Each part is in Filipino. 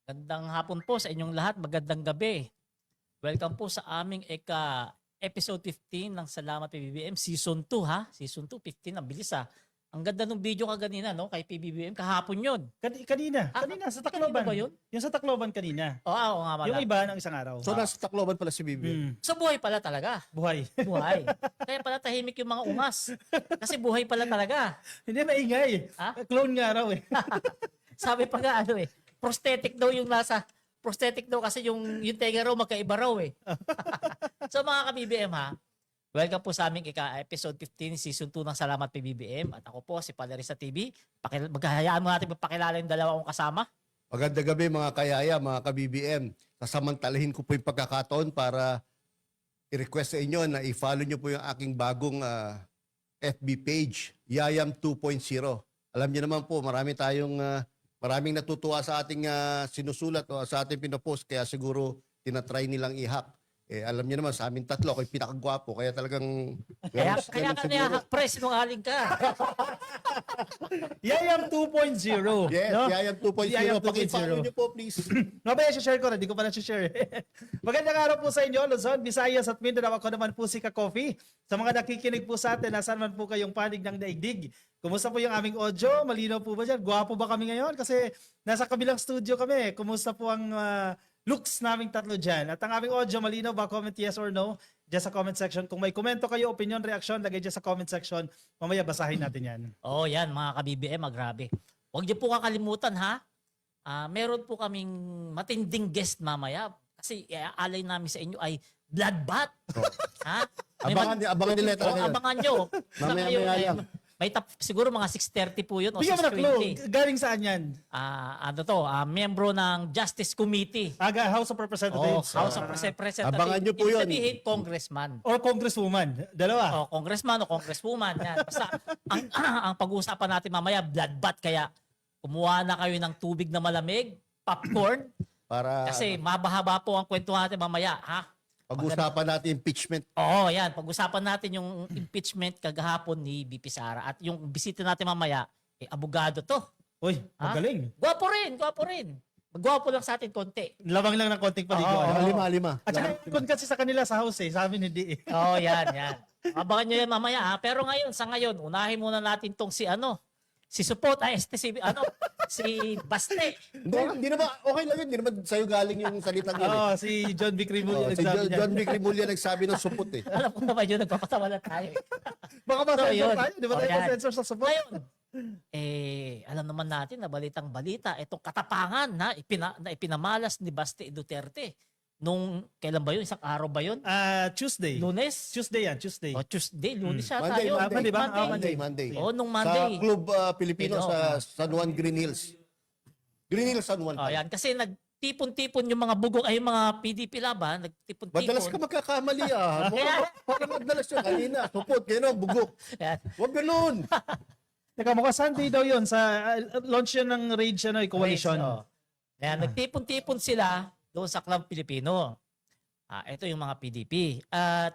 Gandang hapon po sa inyong lahat, magandang gabi. Welcome po sa aming episode 15 ng Salamat PBBM Season 2 ha. Season 2, 15, ang bilis ha. Ang ganda ng video kaganina no, kay PBBM, kahapon yun. Kanina sa Tacloban. Kanina ba yun? Yung sa Tacloban kanina. Oo nga pala. Yung iba ng isang araw. So nasa Tacloban pala si Bibi. So buhay pala talaga. Buhay. Buhay. Kaya pala tahimik yung mga ungas. Kasi buhay pala talaga. Hindi maingay. Ha? Clone nga raw eh. Sabi pa nga prosthetic daw yung nasa, prosthetic daw kasi yung tenga raw magkaiba raw eh. So mga ka-BBM ha, welcome po sa aming episode 15 season 2 ng Salamat PBBM at ako po si Palarisa TV. Maghahayaan mo natin magpakilala yung dalawa kong kasama. Magandang gabi mga kayaya, mga ka-BBM. Sasamantalahin ko po yung pagkakataon para i-request sa inyo na i-follow nyo po yung aking bagong FB page, Yayam 2.0. Alam niyo naman po, maraming natutuwa sa ating sinusulat o sa ating pinopost, kaya siguro tinatry nilang i-hack. Alam niyo naman, sa amin tatlo, ako'y pinakagwapo, kaya talagang... Kaya ka niya, press, sinungaling ka. Yayam 2.0. Yes, no? Yayam 2.0. Yayam 2.0. Paki-follow nyo po, please. Mabaya, share ko na. Di ko pala share. Magandang araw po sa inyo, Luzon, Visayas at Mindanao. Ako naman po si Ka-Coffee. Sa mga nakikinig po sa atin, nasaan man po kayong panig ng daigdig. Kumusta po yung aming audio? Malinaw po ba dyan? Gwapo ba kami ngayon? Kasi nasa kabilang studio kami. Kumusta po ang looks naming tatlo dyan? At ang aming audio, malinaw ba? Comment yes or no dyan sa comment section. Kung may komento kayo, opinion, reaction, lagay dyan sa comment section. Mamaya basahin natin yan. Oh, yan mga ka-BBM, grabe. Huwag niyo po kakalimutan ha. Meron po kaming matinding guest mamaya kasi alay namin sa inyo ay bloodbath. Ha? Abangan nila ito. Abangan nyo. Mamaya yan. May siguro mga 6:30 po yun o Bigyan mo na clue. 6:20. Galing saan yan? Miyembro ng Justice Committee. House of Oh, Representatives. House of Representatives. Abangan nyo po Ibig yun. sabihin, congressman. Or congresswoman. Dalawa. O congressman o congresswoman. Yan. Basta, ang pag-uusapan natin mamaya, bloodbath. Kaya, kumuha na kayo ng tubig na malamig, popcorn, kasi mabahaba po ang kwento natin mamaya. Ha? Pag-usapan natin impeachment. Oo, yan. Pag-usapan natin yung impeachment kagahapon ni BP Sara. At yung bisita natin mamaya, abogado to. Uy, Ha? magaling. Gwapo rin. Magwapo lang sa atin konti. Labang lang ng konting paligo. Oo. Lima. At saka, kun kasi sa kanila sa house eh. Sa amin hindi eh. Oo, yan. Abangan nyo yan mamaya ha. Pero sa ngayon, unahin muna natin tong si Supot, si Baste. Hindi naman, okay lang yun. Hindi naman sa'yo galing yung salitang yun. Oo, si John B. Cremulya Si nagsabi niya. John B. Cremulya nagsabi ng supot eh. Alam ko naman yun, nagpapatawa na tayo. Baka ma-sensor yun. tayo. Di ba tayo Yan. ma-sensor sa support? Ngayon, alam naman natin na balitang balita, itong katapangan na ipinamalas ni Baste Duterte. Kailan ba yun? Isang araw ba yun? Tuesday. Lunes? Tuesday yan, Tuesday. O Tuesday, Lunes yata Monday, yun. Monday ba? Monday. Oo, nung Monday. Sa Club Pilipino Pino. sa San Juan Green Hills. Green Hills San Juan. Oh, yan. Kasi nagtipon-tipon yung mga bugok, ay yung mga PDP laban, nagtipon-tipon. Madalas ka magkakamali Kaya- Parang madalas yun kanina. Supot, kaya bugok. Yan. Huwag ganun. Teka, mukhang Sunday daw yun. Sa launch yun ng Rage Coalition. Oh. Yan, nagtipon-tipon sila doon sa Club Pilipino. Ito yung mga PDP. At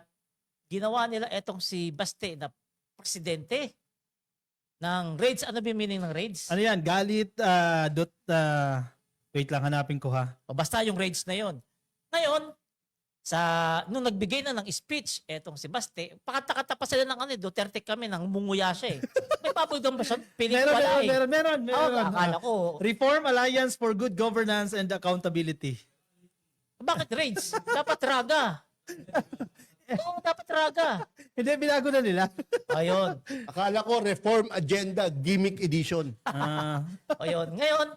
ginawa nila itong si Baste na presidente ng raids. Ano ba yung meaning ng raids? Ano yan? Galit. Wait lang, hanapin ko ha. O basta yung raids na yon. Ngayon, nung nagbigay na ng speech, etong si Baste, pakata-kata pa sila ng Duterte kami, nang munguya siya eh. May papuldang ba siya? Piling wala eh. Meron. Akala ko. Reform Alliance for Good Governance and Accountability. Bakit raids? Dapat raga. Oo, dapat raga. Hindi, binago na nila. Ayun. Akala ko Reform Agenda Gimmick Edition. Ayun. Ngayon,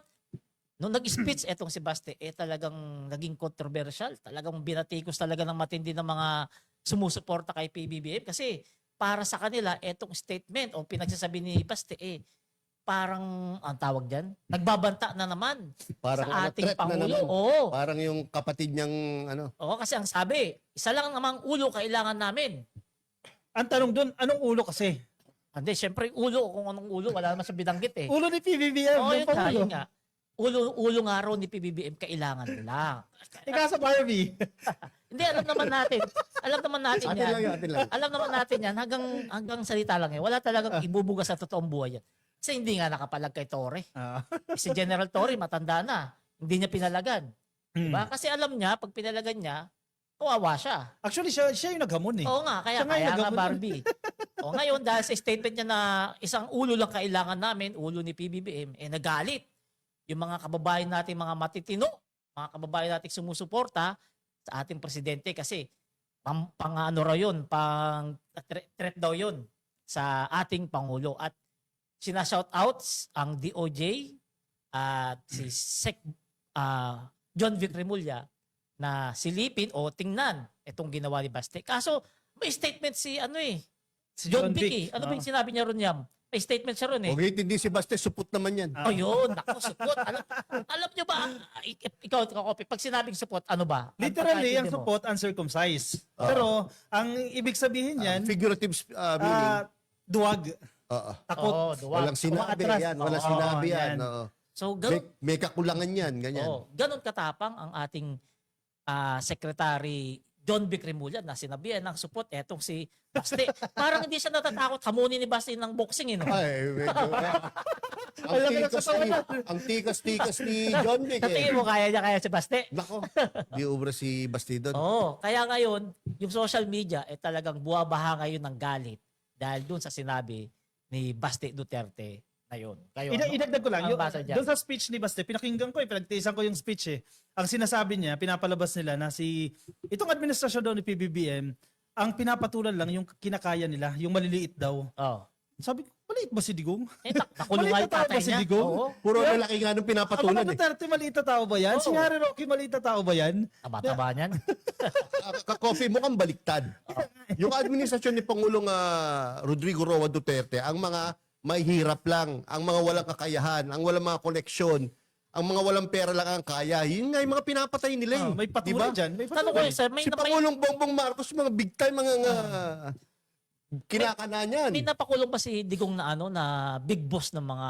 nung nag-speech etong si Baste, talagang naging controversial. Talagang binatikos talaga ng matindi ng mga sumusuporta kay PBBM. Kasi para sa kanila, etong statement o pinagsasabi ni Baste, parang, ang tawag dyan, nagbabanta na naman Parang sa ating threat na Pangulo. naman. Oo. Parang yung kapatid niyang Oo, kasi ang sabi, isa lang namang ulo kailangan namin. Ang tanong dun, anong ulo kasi? Hindi, syempre ulo, kung anong ulo, wala naman sa binanggit eh. Ulo ni PBBM. Oo, yung yun nga, Pangulo. yun nga. Ulo nga raw ni PBBM, kailangan nila. Ika sa Barbie. Hindi, alam naman natin. Alam naman natin Atin yan. lang yun, atin lang. Alam naman natin yan. Hanggang salita lang yan. Wala talagang ibubuga sa totoong buhay yan. Kasi hindi nga nakapalag kay Torre. Si General Torre, matanda na. hindi niya pinalagan. Mm. Diba? Kasi alam niya, pag pinalagan niya, kawawa siya. Actually, siya yung naghamon eh. Oo nga, kaya Siya nga yung nga naghamon. Barbie. O ngayon, dahil sa statement niya na isang ulo lang kailangan namin, ulo ni PBBM, nagalit. Yung mga kababayan natin, mga matitino, mga kababayan natin sumusuporta sa ating presidente kasi pang ano raw yun, pang threat daw yun sa ating Pangulo. At sinashout outs ang DOJ at si John Vic Remulla na silipin o tingnan itong ginawa ni Baste. Kaso may statement si Si John Vic eh. Ano ba Oo. yung sinabi niya ron Yam? May statement siya ron eh. Huwag hindi si Baste, supot naman yan. Oh, yun. Ako, support. Alam nyo ba, ikaw, Kopi, pag sinabing support, ano ba? Literally, ang pagkakaintindi mo? support uncircumcised. Pero, ang ibig sabihin yan, Figurative meaning. duwag, Oo. takot. Oo, duwag. Walang sinabi Umaatras. yan. Walang Oo, sinabi yan. yan. Oo. So, May kakulangan yan. Ganyan. ganon katapang ang ating Secretary John Vic Remulla na sinabihan ng support etong si Baste. Parang hindi siya natatakot hamunin ni Baste ng boxing. Eh, no? Ay, medyo. Ang tikas-tikas ni John Vic Sa tingin eh. mo, kaya si Baste? Nako, di ubra si Bastidon. Oo. Kaya ngayon, yung social media talagang buwabaha ngayon ng galit dahil dun sa sinabi ni Baste Duterte na yun. Kayo, Idagdag ko lang, Ang basa dyan. doon sa speech ni Baste, pinakinggan ko pinagtiisan ko yung speech eh. Ang sinasabi niya, pinapalabas nila na itong administrasyon daw ni PBBM, ang pinapatulan lang yung kinakaya nila, yung maliliit daw. Oh. Sabi ko, maliit ba si Digong? Nakulong nga Maliit yung na tao tatay ba si niya. Digong? Oo. Puro Yeah. lalaki nga nung Ang pinapatulan mga eh. Duterte, maliit na tao ba yan? Si Oo. Harry Roque, maliit na tao ba yan? Taba-taba niyan. Ka-coffee mo kang baliktad. Yung administrasyon ni Pangulong Rodrigo Roa Duterte, ang mga may hirap lang, ang mga walang kakayahan, ang walang mga koneksyon, ang mga walang pera lang ang kaya. Yun nga yung mga pinapatay nila eh. May patuloy Diba? dyan. May Tanong ko patuloy. sir, may Si Pangulong Bongbong Marcos, mga big time, mga kinakana niyan. may napakulong ba si Digong na na big boss ng mga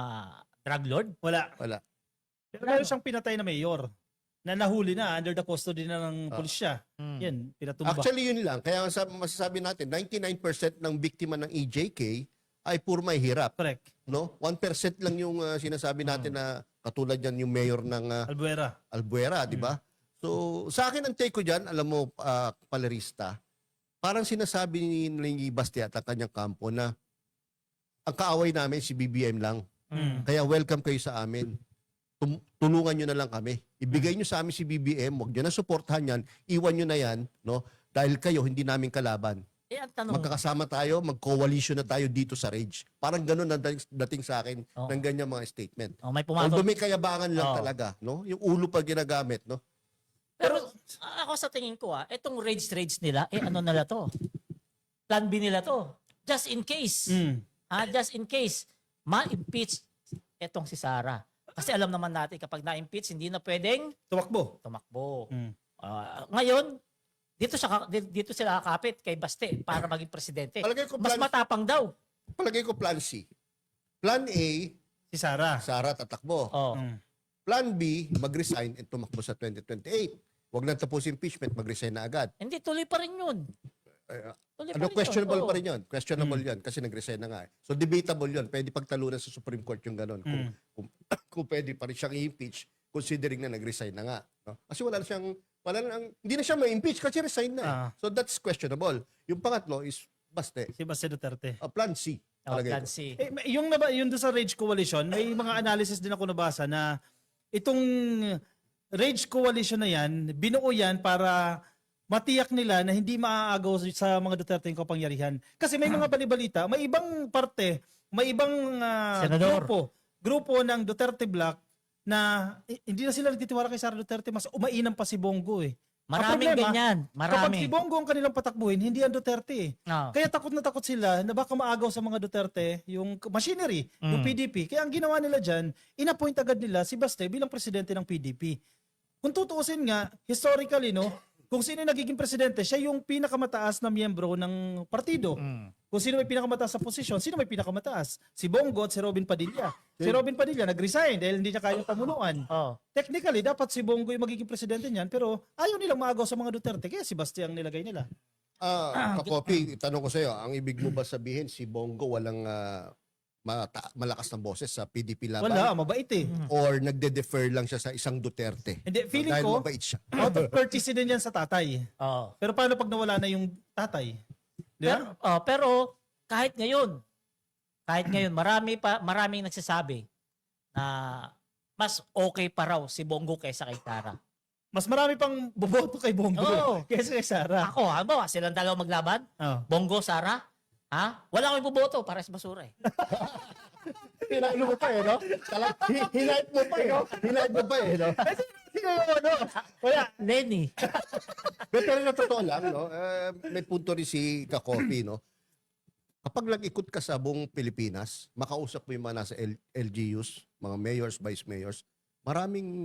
drug lord? Wala. Wala. Pero meron siyang pinatay na mayor na nahuli na under the custody na ng pulisya. Hmm. Yan, pinatumba. Actually, yun lang. Kaya masasabi natin, 99% ng biktima ng EJK ay puro may hirap. Correct. No? 1% lang yung sinasabi natin na katulad yan yung mayor ng Albuera. Albuera, di ba? So, sa akin ang take ko dyan, alam mo, palerista, parang sinasabi ni Baste at ang kanyang kampo na ang kaaway namin si BBM lang. Mm. Kaya welcome kayo sa amin. Tulungan nyo na lang kami. Ibigay nyo sa amin si BBM, huwag nyo na suportahan yan, iwan nyo na yan, no? Dahil kayo, hindi namin kalaban. Ang tanong, Magkakasama tayo, mag-coalition na tayo dito sa Rage. Parang ganun ang dating sa akin Oo. ng ganyan mga statement. may Although pumasok. may kayabangan lang Oo. talaga, no? Yung ulo pa ginagamit, no? Pero ako sa tingin ko itong rage nila, ano nila to? Plan B nila to. Just in case. Mm. Just in case ma-impeach etong si Sara. Kasi alam naman natin kapag na-impeach hindi na pwedeng Tumakbo. tumakbo. Mm. Ngayon, dito sila kakapit kay Baste para maging presidente. Palagay ko Mas matapang daw. plan C. Plan A, Si Sara. Sara tatakbo. Oh. Mm. Plan B, mag-resign and tumakbo sa 2028. Huwag na tapos impeachment, mag-resign na agad. Hindi, tuloy pa rin yun. Tuloy pa rin Questionable yun. pa rin yun. Questionable yun kasi nag-resign na nga. So debatable yun. Pwede pagtalunan sa Supreme Court yung ganun. Kung pwede pa rin siyang i-impeach considering na nag-resign na nga. No? Kasi hindi na siya ma-impeach kasi resign na. So that's questionable. Yung pangatlo is Baste. Si Baste Duterte. Plan C. Palagay Plan ko. C. Yung doon sa Rage Coalition, may mga analysis din ako nabasa na itong Rage Coalition na yan, binuo yan para matiyak nila na hindi maaagaw sa mga Duterte yung kapangyarihan. Kasi may mga balibalita, may ibang parte, may ibang Senador. grupo ng Duterte Bloc na hindi na sila nagtitiwala kay Sara Duterte, mas umainam pa si Bongo eh. Maraming problema, ganyan. Kapag Marami. si Bongo ang kanilang patakbuhin, hindi ang Duterte eh. Oh. Kaya takot na takot sila na baka maagaw sa mga Duterte yung machinery, yung PDP. Kaya ang ginawa nila dyan, inappoint agad nila si Baste bilang presidente ng PDP. Kung tutuusin nga, historically, no, kung sino yung nagiging presidente, siya yung pinakamataas na miyembro ng partido. Kung sino may pinakamataas sa posisyon, sino may pinakamataas? Si Si Robin Padilla. Si Robin Padilla nag-resign dahil hindi niya kayang pamunuan. Oh. Technically, dapat si Bongo yung magiging presidente niyan, pero ayaw nilang maagaw sa mga Duterte, kaya si Baste ang nilagay nila. Kakopi, itanong ko sa iyo, ang ibig mo ba sabihin si Bongo walang malakas na boses sa PDP laban? Wala, mabait eh. Or nagde-defer lang siya sa isang Duterte? Hindi, feeling Dahil ko, mabait siya. out of courtesy din yan sa tatay. Oo. Pero paano pag nawala na yung tatay? Di ba? Pero kahit ngayon, maraming nagsasabi na mas okay pa raw si Bongo kaysa kay Sara. Mas marami pang boboto kay Bongo Oo. kaysa kay Sara. Ako, halimbawa, silang dalawa maglaban, Oh. Bongo, Sara, wala akong iboboto para sa basura eh. Hinahin mo pa no? Hinahin mo pa no? Wala. Lenny. Pero na totoo lang, no? May punto rin si Kakopi, no? Kapag nag-ikot ka sa buong Pilipinas, makausap mo yung mga nasa LGUs, mga mayors, vice mayors, maraming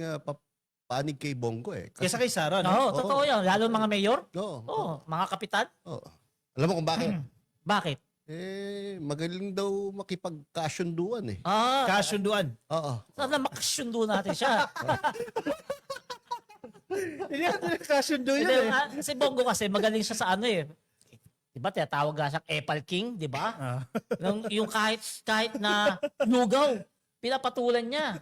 panig kay Bongo eh. Kaysa kay Sara, no? Oo, totoo yan. Lalo mga mayor, No, mga kapitan. Alam mo kung bakit? Bakit? Magaling daw makipagkasunduan eh. Kasunduan. Oo. Sana makasundo natin siya. Hindi natin kasundo Hindi, yun eh. si Bongo kasi magaling siya sa ano eh. Diba, tinatawag nga siyang Epal King, di ba? Yung kahit na lugaw, pinapatulan niya.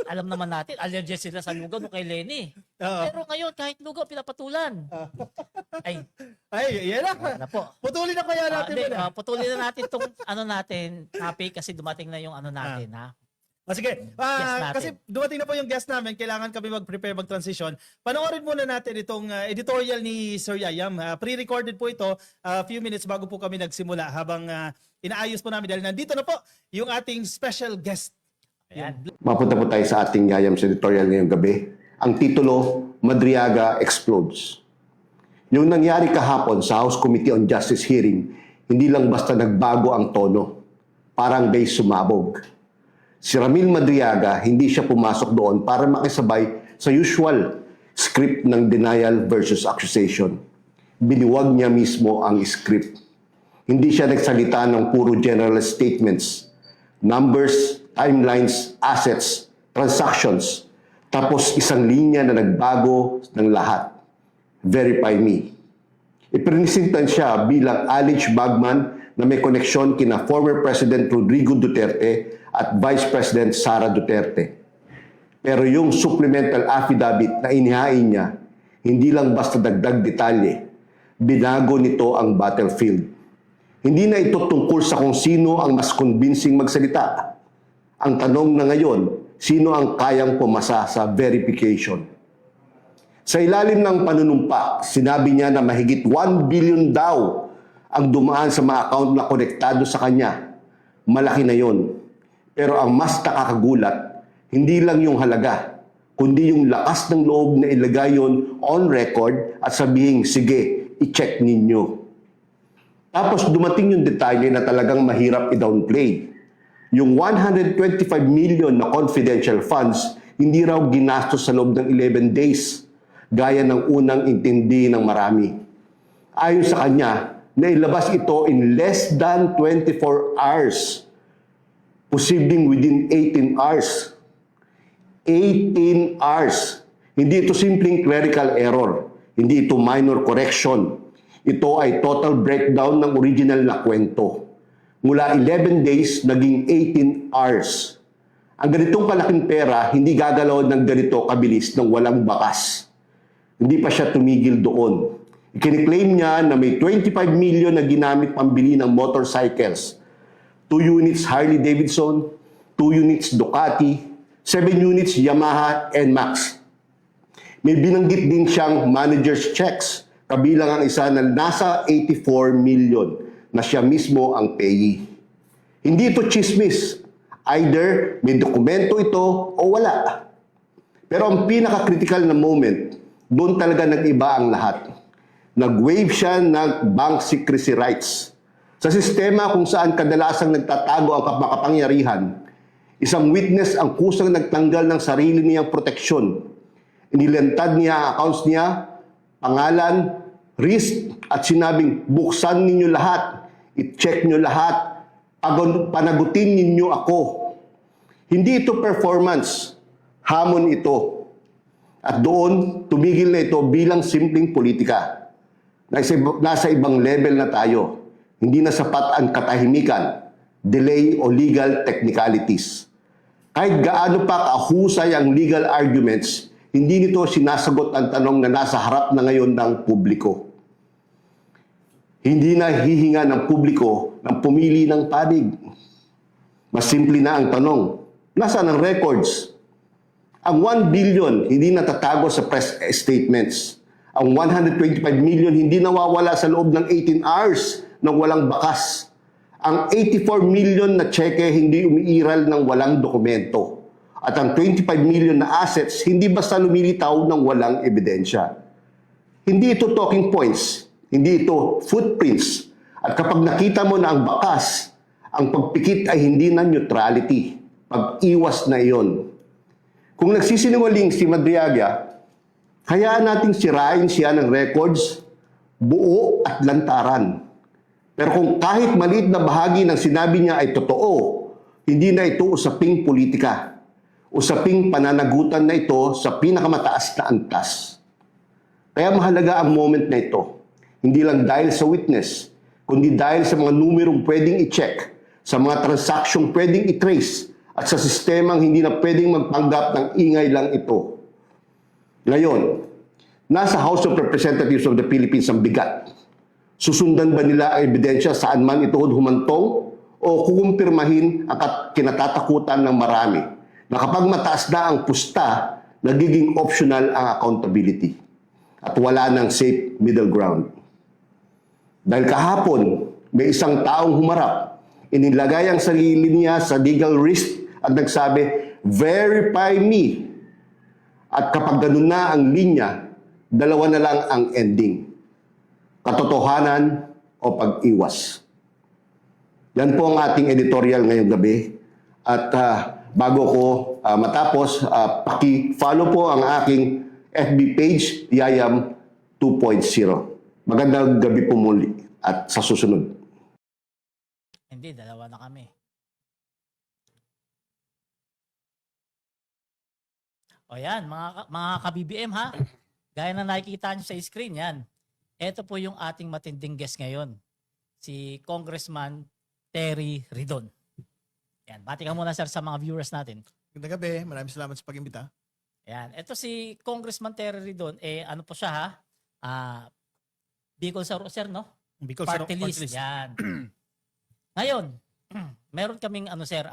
Alam naman natin, allergic sila sa lugaw nung kay Lenny. Oo. Pero ngayon, kahit lugaw, pinapatulan. Ay, yan na. Wala po. Putulin na kaya natin muna. Putulin na natin itong topic kasi dumating na yung natin, ha? Sige, natin. kasi dumating na po yung guest namin, kailangan kami mag-prepare, mag-transition. Panoorin muna natin itong editorial ni Sir Yayam. Pre-recorded po ito a few minutes bago po kami nagsimula habang inaayos po namin dahil nandito na po yung ating special guest. Ayan. Mapunta po tayo sa ating Yayam's editorial ngayong gabi. Ang titulo, Madriaga Explodes. Yung nangyari kahapon sa House Committee on Justice hearing, hindi lang basta nagbago ang tono. Parang may sumabog. Si Ramil Madriaga, hindi siya pumasok doon para makisabay sa usual script ng denial versus accusation. Biniwag niya mismo ang script. Hindi siya nagsalita ng puro general statements, numbers, timelines, assets, transactions, tapos isang linya na nagbago ng lahat. Verify me. Iprinisintan siya bilang alleged bagman na may koneksyon kina former President Rodrigo Duterte at Vice President Sara Duterte. Pero yung supplemental affidavit na inihain niya, hindi lang basta dagdag detalye, binago nito ang battlefield. Hindi na ito tungkol sa kung sino ang mas convincing magsalita. Ang tanong na ngayon, sino ang kayang pumasa sa verification? Sa ilalim ng panunumpa, sinabi niya na mahigit 1 billion daw ang dumaan sa mga account na konektado sa kanya. Malaki na yon. Pero ang mas nakakagulat, hindi lang yung halaga, kundi yung lakas ng loob na ilagay yon on record at sabihin, sige, i-check ninyo. Tapos dumating yung detalye na talagang mahirap i-downplay. Yung 125 million na confidential funds, hindi raw ginastos sa loob ng 11 days, gaya ng unang intindi ng marami. Ayon sa kanya, nailabas ito in less than 24 hours. Posibleng within 18 hours. 18 hours. Hindi ito simpleng clerical error. Hindi ito minor correction. Ito ay total breakdown ng original na kwento. Mula 11 days, naging 18 hours. Ang ganitong kalaking pera, hindi gagalaw ng ganito kabilis ng walang bakas. Hindi pa siya tumigil doon. Ikiniklaim niya na may 25 million na ginamit pambili ng motorcycles. 2 units Harley Davidson, 2 units Ducati, 7 units Yamaha NMAX. May binanggit din siyang manager's checks, kabilang ang isa na nasa 84 million na siya mismo ang payee. Hindi ito chismis. Either may dokumento ito o wala. Pero ang pinaka-critical na moment, doon talaga nag-iba ang lahat. Nag-waive siya ng bank secrecy rights. Sa sistema kung saan kadalasang nagtatago ang makapangyarihan, isang witness ang kusang nagtanggal ng sarili niyang proteksyon. Inilantad niya ang accounts niya, pangalan, risk, at sinabing, buksan ninyo lahat, i-check nyo lahat, panagutin ninyo ako. Hindi ito performance, hamon ito. At doon, tumigil na ito bilang simpleng politika. Nasa ibang level na tayo. Hindi na sapat ang katahimikan. delay o legal technicalities. Kahit gaano pa kahusay ang legal arguments, hindi nito sinasagot ang tanong na nasa harap na ngayon ng publiko. Hindi na hihinga ng publiko ng pumili ng panig. Mas simple na ang tanong, nasaan ang records? Ang 1 billion hindi natatago sa press statements. Ang 125 million hindi nawawala sa loob ng 18 hours nang walang bakas. Ang 84 million na cheque hindi umiiral ng walang dokumento. At ang 25 million na assets hindi basta lumilitaw ng walang ebidensya. Hindi ito talking points, hindi ito footprints. At kapag nakita mo na ang bakas, ang pagpikit ay hindi na neutrality. Pag-iwas na iyon. Kung nagsisinungaling si Madriaga, hayaan nating sirain siya ng records, buo at lantaran. Pero kung kahit maliit na bahagi ng sinabi niya ay totoo, hindi na ito usaping politika. Usaping pananagutan na ito sa pinakamataas na antas. Kaya mahalaga ang moment na ito. Hindi lang dahil sa witness, kundi dahil sa mga numerong pwedeng i-check, sa mga transaksyong pwedeng i-trace, at sa sistemang hindi na pwedeng magpanggap ng ingay lang ito. Ngayon, nasa House of Representatives of the Philippines ang bigat. Susundan ba nila ang ebidensya saan man ito humantong o kukumpirmahin ang kinatatakutan ng marami na kapag mataas na ang pusta, nagiging optional ang accountability at wala ng safe middle ground. Dahil kahapon, may isang taong humarap, inilagay ang sarili niya sa legal risk at nagsabi, verify me. At kapag ganun na ang linya, dalawa na lang ang ending. Katotohanan o pag-iwas. Yan po ang ating editorial ngayong gabi. At bago ko matapos, paki-follow po ang aking FB page, Yayam 2.0. Magandang gabi po muli at sa susunod. Hindi, dalawa na kami. O yan, mga ka-BBM ha. Gaya na nakikita nyo sa screen yan. Ito po yung ating matinding guest ngayon. Si Congressman Terry Ridon. Yan, bati ka muna sir sa mga viewers natin. Magandang gabi. Maraming salamat sa pag-imbita. Yan, ito si Congressman Terry Ridon. Ano po siya ha? Bicol sir, no? Because Party list. Yan. Ngayon, meron kaming sir,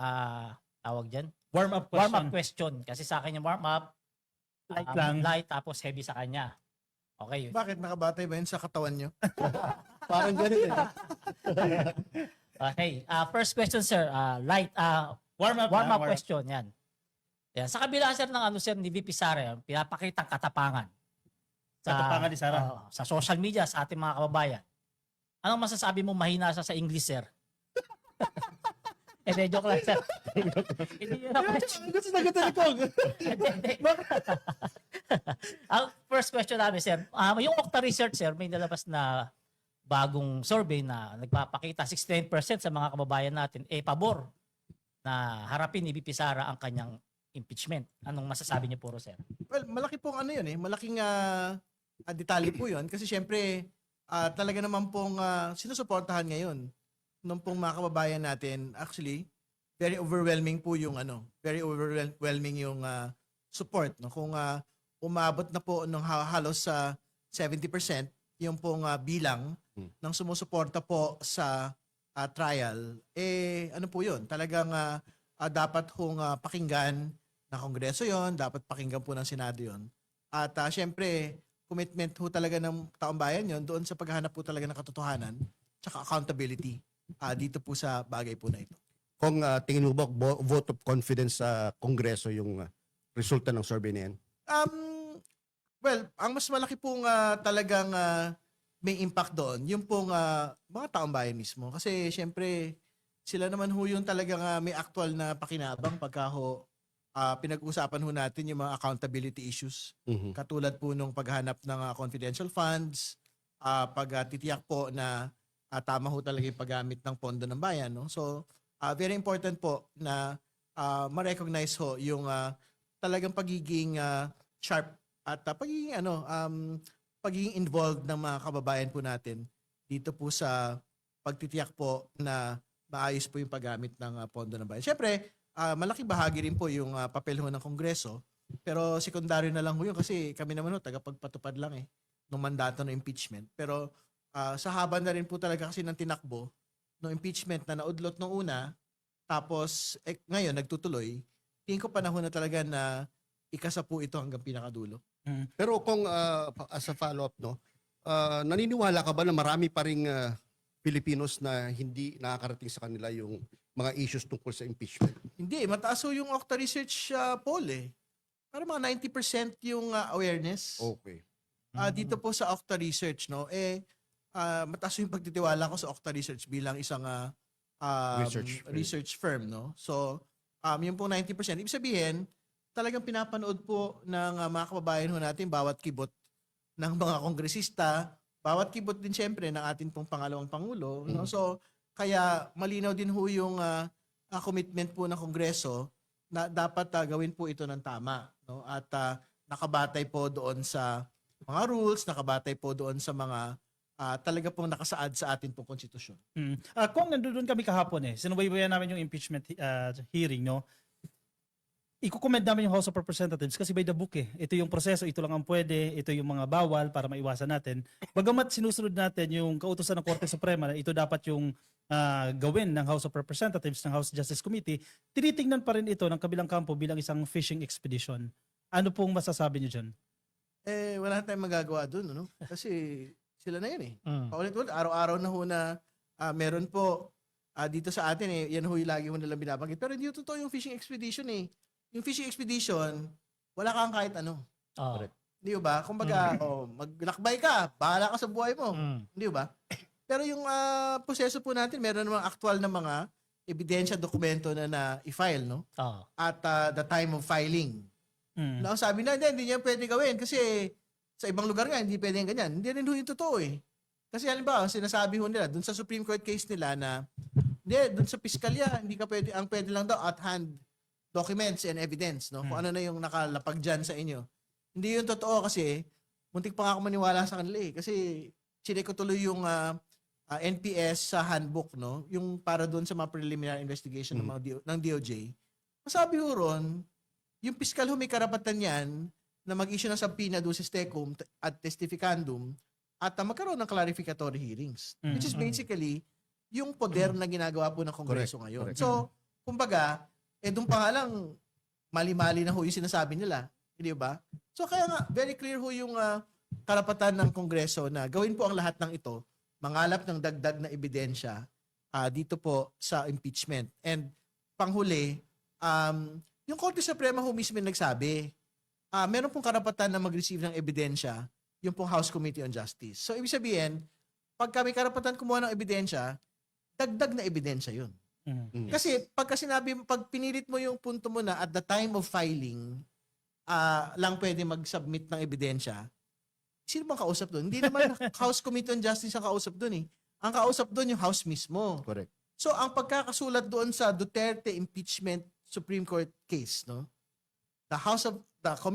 tawag dyan? warm-up question. Warm-up question. Kasi sa akin yung warm-up, Light lang. light tapos heavy sa kanya. Okay. Bakit nakabatay ba yun sa katawan nyo? Parang ganito eh. Okay. First question, sir. Light. Warm-up question. Yan. Yan. Sa kabila, sir, ng sir, ni VP Sara, pinapakitang katapangan. Katapangan ni Sara. Sa social media, sa ating mga kababayan. Anong masasabi mo mahina siya sa English, sir? Joke lang, sir. Hindi yun ang question. Gusto na ganda ni Kong. Hindi. Ang first question namin, sir. Yung Okta Research, sir, may nalabas na bagong survey na nagpapakita 69% sa mga kababayan natin pabor na harapin ni VP Sara ang kanyang impeachment. Anong masasabi niyo puro, sir? Well, malaki pong yun eh. Malaking detalye po yun. Kasi syempre, talaga naman pong sinusuportahan ngayon nung pong mga kababayan natin. Actually, very overwhelming po yung very overwhelming yung support. No? Kung umabot na po ng halos sa 70% yung pong bilang ng sumusuporta po sa trial, ano po yun? Talagang dapat hong pakinggan ng Kongreso yon, dapat pakinggan po ng Senado yon. At syempre, commitment po talaga ng taong bayan yon doon sa paghahanap po talaga ng katotohanan tsaka accountability dito po sa bagay po na ito. Kung tingin mo ba vote of confidence sa Kongreso yung resulta ng survey na yan? Well, ang mas malaki pong talagang may impact doon, yung pong mga taong bayan mismo. Kasi syempre, sila naman ho yung talagang may actual na pakinabang pagka pinag-usapan ho natin yung mga accountability issues. Katulad po nung paghanap ng confidential funds, pagtitiyak po na tama ho talaga yung paggamit ng pondo ng bayan. No? So, very important po na ma-recognize ho yung talagang pagiging sharp at pagiging involved ng mga kababayan po natin dito po sa pagtitiyak po na maayos po yung paggamit ng pondo ng bayan. Siyempre, malaking bahagi rin po yung papel ho ng Kongreso, pero sekundaryo na lang ho yun kasi kami naman ho, tagapagpatupad lang ng mandato ng impeachment. Pero sa haba na rin po talaga kasi ng tinakbo ng impeachment na naudlot nung una, tapos ngayon nagtutuloy, tingin ko panahon na talaga na ikasa po ito hanggang pinakadulo. Pero kung as a follow-up, no, naniniwala ka ba na marami pa ring Filipinos na hindi nakakarating sa kanila yung mga issues tungkol sa impeachment? Hindi, mataas ho yung Okta Research poll Para mga 90% yung awareness. Okay. Dito po sa Okta Research, no, mataas yung pagtitiwala ko sa Okta Research bilang isang research firm, no. So, yung po 90%, ibig sabihin, talagang pinapanood po ng mga kababayan ho natin bawat kibot ng mga kongresista, bawat kibot din syempre ng ating pong pangalawang pangulo, no. So, kaya malinaw din ho yung commitment po ng Kongreso na dapat gawin po ito ng tama, no. At nakabatay po doon sa mga rules, nakabatay po doon sa mga talaga pong nakasaad sa atin pong konstitusyon. Kung nandoon kami kahapon sinubaybayan namin yung impeachment hearing, no? Iko-commend namin yung House of Representatives kasi by the book Ito yung proseso, ito lang ang pwede, ito yung mga bawal para maiwasan natin. Bagamat sinusunod natin yung kautusan ng Korte Suprema na ito dapat yung gawin ng House of Representatives, ng House Justice Committee, tinitingnan pa rin ito ng kabilang kampo bilang isang fishing expedition. Ano pong masasabi niyo dyan? Wala tayong magagawa doon, no? Kasi sila na yun Paulit-ulit, araw-araw na ho na meron po dito sa atin yan ho yung lagi ho nilang binabanggit. Pero hindi totoo yung fishing expedition Yung fishing expedition, wala kang kahit ano. Correct. Hindi ba? Kumbaga, maglakbay ka, bahala ka sa buhay mo. Hindi ba? Pero yung proseso po natin, meron namang aktual na mga ebidensya, dokumento na i-file, no? At the time of filing. Na sabi na, hindi niya pwede gawin kasi sa ibang lugar nga, hindi pwede ganyan. Hindi rin yung totoo Kasi halimbawa, sinasabi ho nila, dun sa Supreme Court case nila na, hindi, dun sa piskalya, hindi ka pwede, ang pwede lang daw at hand documents and evidence, no? Kung ano na yung nakalapag dyan sa inyo. Hindi yun totoo kasi, muntik pa nga ako maniwala sa kanila Kasi, chinek ko tuloy yung NPS sa handbook, no? Yung para doon sa mga preliminary investigation ng DOJ. Masabi ho ron, yung piskal ho may karapatan yan na mag-issue ng subpoena ducis tecum at testificandum at magkaroon ng clarificatory hearings. Which is basically yung poder na ginagawa po ng Kongreso ngayon. Correct. So, kumbaga, doon pa nga lang, mali-mali na ho yung sinasabi nila. Hindi ba? So, kaya nga, very clear ho yung karapatan ng Kongreso na gawin po ang lahat ng ito, mangalap ng dagdag na ebidensya dito po sa impeachment. And panghuli, yung Korte Suprema ho mismo nagsabi, meron pong karapatan na mag-receive ng ebidensya yung pong House Committee on Justice. So, ibig sabihin, pag kami karapatan kumuha ng ebidensya, dagdag na ebidensya yun. Kasi pag pinilit mo yung punto mo na at the time of filing, lang pwede mag-submit ng ebidensya, sino bang kausap doon? Hindi naman House Committee on Justice ang kausap doon Ang kausap doon yung House mismo. Correct. So, ang pagkakasulat doon sa Duterte impeachment Supreme Court case, no? The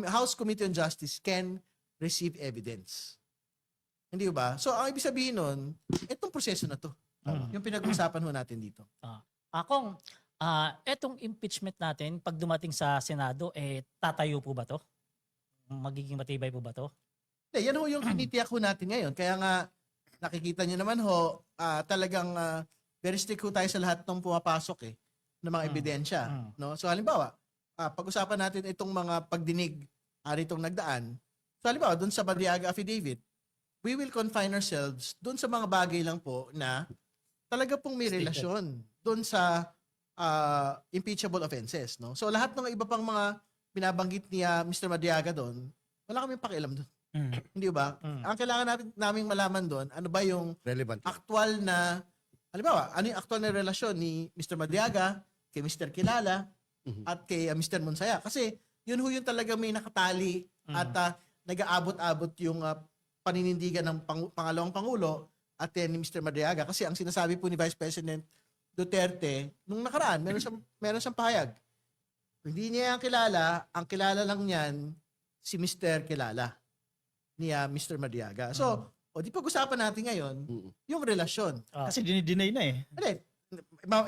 House Committee on Justice can receive evidence. Hindi ba? So, ang ibig sabihin nun, itong proseso na to. Yung pinag-usapan ho natin dito. Kung etong impeachment natin, pag dumating sa Senado, tatayo po ba to? Magiging matibay po ba to? Yan ho yung tinitiyak ho natin ngayon. Kaya nga, nakikita nyo naman ho, talagang very strict ho tayo sa lahat ng pumapasok ng mga ebidensya. No? So halimbawa, pag-usapan natin itong mga pagdinig itong nagdaan. So halimbawa, dun sa Madriaga Affidavit, we will confine ourselves dun sa mga bagay lang po na talaga pong may relasyon dun sa impeachable offenses. No? So lahat ng iba pang mga binabanggit ni Mr. Madriaga doon, wala kaming pakialam doon. Hindi ba? Ang kailangan namin malaman doon, ano ba yung Relevant. actual na, halimbawa, ano yung actual na relasyon ni Mr. Madriaga, kay Mr. Kilala, at kay Mr. Monsaya. Kasi yun ho yung talaga may nakatali at nag-aabot-abot yung paninindigan ng pangalawang Pangulo at ni Mr. Madriaga. Kasi ang sinasabi po ni Vice President Duterte, nung nakaraan, meron siyang pahayag. Hindi niya ang kilala lang niyan si Mr. Kilala ni Mr. Madriaga. So, di pag-usapan natin ngayon yung relasyon. Kasi dinideny na Hindi,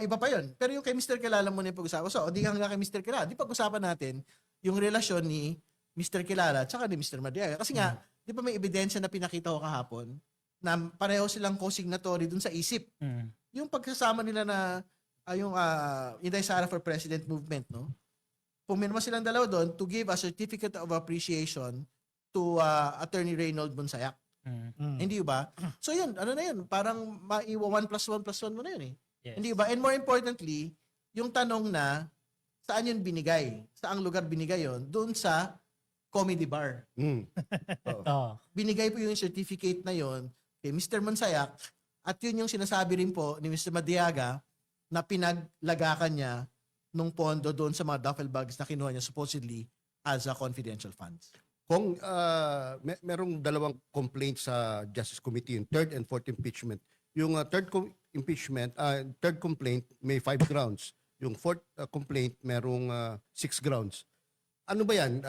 iba pa yun. Pero yung kay Mr. Kilala muna yung pag-usapan. So, di hanggang kay Mr. Kilala, di pag-usapan natin yung relasyon ni Mr. Kilala tsaka ni Mr. Madriaga. Kasi nga, di ba may ebidensya na pinakita ko kahapon na pareho silang co-signatory dun sa isip. Yung pagsasama nila na yung Inday Sara for President movement, no? Pumirma silang dalawa doon to give a certificate of appreciation to Attorney Reynold Bonsayak. Hindi ba? So yun, ano na yun? Parang maiwa 1 + 1 + 1 mo na yun eh. Yes. Hindi ba? And more importantly, yung tanong na saan yun binigay? Saang lugar binigay yun? Doon sa comedy bar. Mm. Oh. Binigay po yung certificate na yun kay Mr. Monsayak at yun yung sinasabi rin po ni Mr. Madiaga na pinaglagakan niya nung pondo doon sa mga duffel bags na kinuha niya supposedly as a confidential funds. Kung merong dalawang complaint sa Justice Committee, yung third and fourth impeachment. Yung third complaint may 5 grounds. Yung fourth complaint merong 6 grounds. Ano ba yan?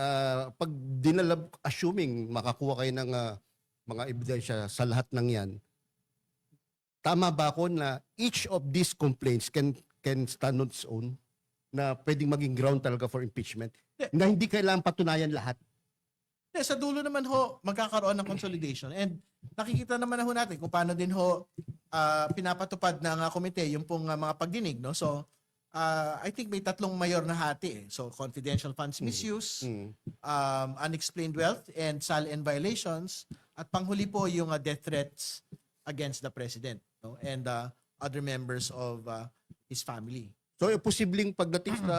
Pag dinala, assuming makakuha kayo ng mga ebidensya sa lahat ng yan, tama ba ako na each of these complaints can stand on its own? Na pwedeng maging ground talaga for impeachment? Na hindi kailangan patunayan lahat? Sa dulo naman ho, magkakaroon ng consolidation. And nakikita naman na ho natin kung paano din ho pinapatupad ng komite yung pong mga pagdinig. No? So, I think may 3 mayor na hati. So, confidential funds misuse, unexplained wealth, and SALN violations. At panghuli po yung death threats against the president, no? And other members of his family. So, posibleng pagdating sa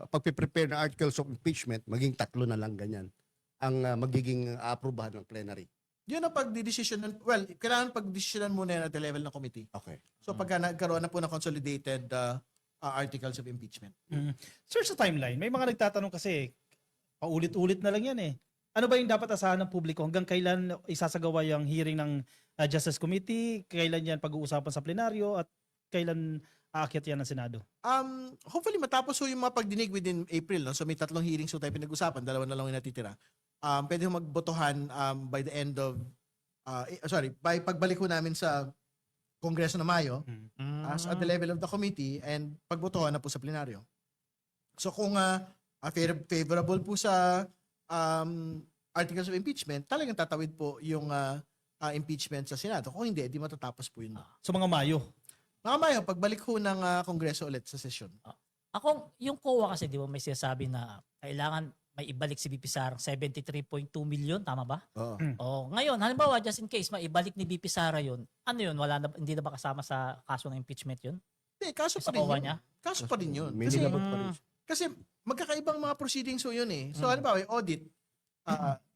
pagpe-prepare ng articles of impeachment, maging 3 na lang ganyan ang magiging aprobahan ng plenary. Yun ang pagdidesisyonan. Well, kailangan pagdesisyonan muna yan at the level ng committee. Okay. So pagka nagkaroon na po ng consolidated articles of impeachment. Sir, sa timeline, may mga nagtatanong kasi, paulit-ulit na lang yan eh. Ano ba yung dapat asahan ng publiko? Hanggang kailan isasagawa yung hearing ng Justice Committee? Kailan yan pag-uusapan sa plenaryo? At kailan aakyat yan ng Senado? Hopefully matapos ho yung mga pagdinig within April. No? So may 3 hearings ho tayo pinag-usapan. 2 na lang yung natitira. Pwede ho magbotohan by the end of, by pagbalik ho namin sa Kongreso na Mayo as at the level of the committee and pagbotohan na po sa plenaryo. So kung favorable po sa articles of impeachment, talagang tatawid po yung impeachment sa Senado. Kung hindi, di matatapos po yun. So mga Mayo. Mga Mayo, pagbalik ho ng Kongreso ulit sa sesyon. Ako, yung COA kasi, di ba may sinasabi na kailangan may ibalik si BP Sara 73.2 million, tama ba? Oo. Oh, ngayon, halimbawa, just in case maibalik ni BP Sara yun, ano yun? Hindi na ba kasama sa kaso ng impeachment yun? Hindi, kaso Sa pa rin COA yun. niya? Kaso pa rin yun. May Kasi, nilabot pa rin. kasi magkakaibang mga proceedings ho yun eh. So, halimbawa, yung audit,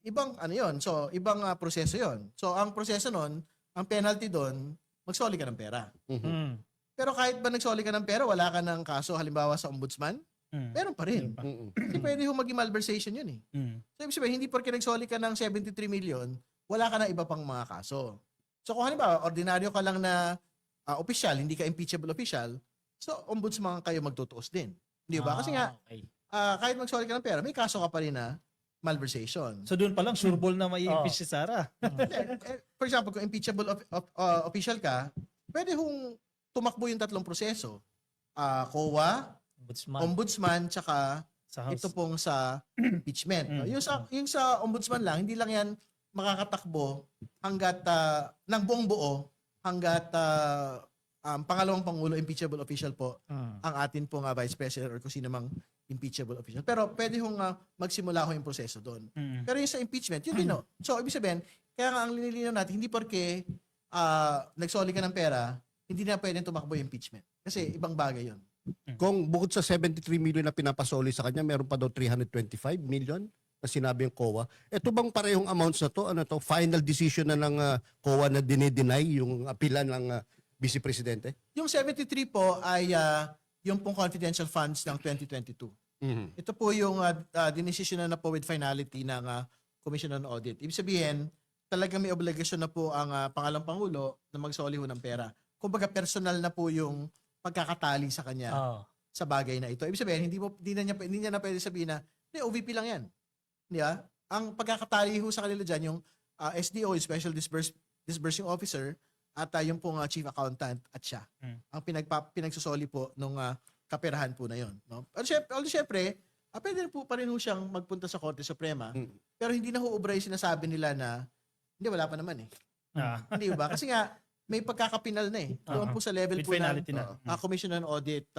ibang ano yun. So, ibang proseso yun. So, ang proseso nun, ang penalty doon, magsoli ka ng pera. Mm. Pero kahit ba nagsoli ka ng pera, wala ka ng kaso, halimbawa sa ombudsman, meron pa rin. Kasi pwede ho maging malversation yun eh. So, ibig sabihin, hindi porke nagsoli ka ng 73 million, wala ka na iba pang mga kaso. So, kung halimbawa, ordinaryo ka lang na official, hindi ka impeachable official, so, ombudsman kayo magtutuos din. Di ba? Kasi nga, Okay. kahit magsoli ka ng pera, may kaso ka pa rin na malversation. So doon pa lang, sure ball na may impeach si Sara. For example, kung impeachable official ka, pwede hong tumakbo yung 3 proseso. COA, Ombudsman, tsaka Sa House. ito pong sa impeachment. No? Yung sa Ombudsman lang, hindi lang yan makakatakbo hanggat ng buong buo hanggat pangalawang Pangulo, impeachable official po, ang atin pong Vice President or kung sino mang impeachable official. Pero pwede hong magsimula ho yung proseso doon. Pero yung sa impeachment, yun din. No? So, ibig sabihin, kaya nga ang linilinaw natin, hindi porke nagsoli ka ng pera, hindi na pwedeng tumakbo yung impeachment. Kasi ibang bagay yun. Kung bukod sa 73 million na pinapasoli sa kanya, meron pa daw 325 million na sinabi yung COA. Ito bang parehong amounts na to? Ano to? Final decision na ng COA na dinideny yung apila ng Vice Presidente? Yung 73 po ay yung pong confidential funds ng 2022. Ito po yung dinesisyonan na po with finality ng Commission on Audit. Ibig sabihin, talagang may obligasyon na po ang pangalawang Pangulo na magsoli ho ng pera. Kumbaga personal na po yung pagkakatali sa kanya sa bagay na ito. Ibig sabihin, hindi niya na pwede sabihin na, OVP lang yan. Di ba? Ang pagkakatali ho sa kanila dyan, yung SDO, yung Special Disbursing Officer, at yung pong chief accountant at siya. Ang pinagsusoli po nung kaperahan po na yon, no? Although syempre, pwede po pa rin ho siyang magpunta sa Korte Suprema, pero hindi na ho ubra yung sinasabi nila na hindi, wala pa naman eh. Hindi ba? Kasi nga, may pagkakapinal na eh. Doon po sa level With po ng finality na. Commission on Audit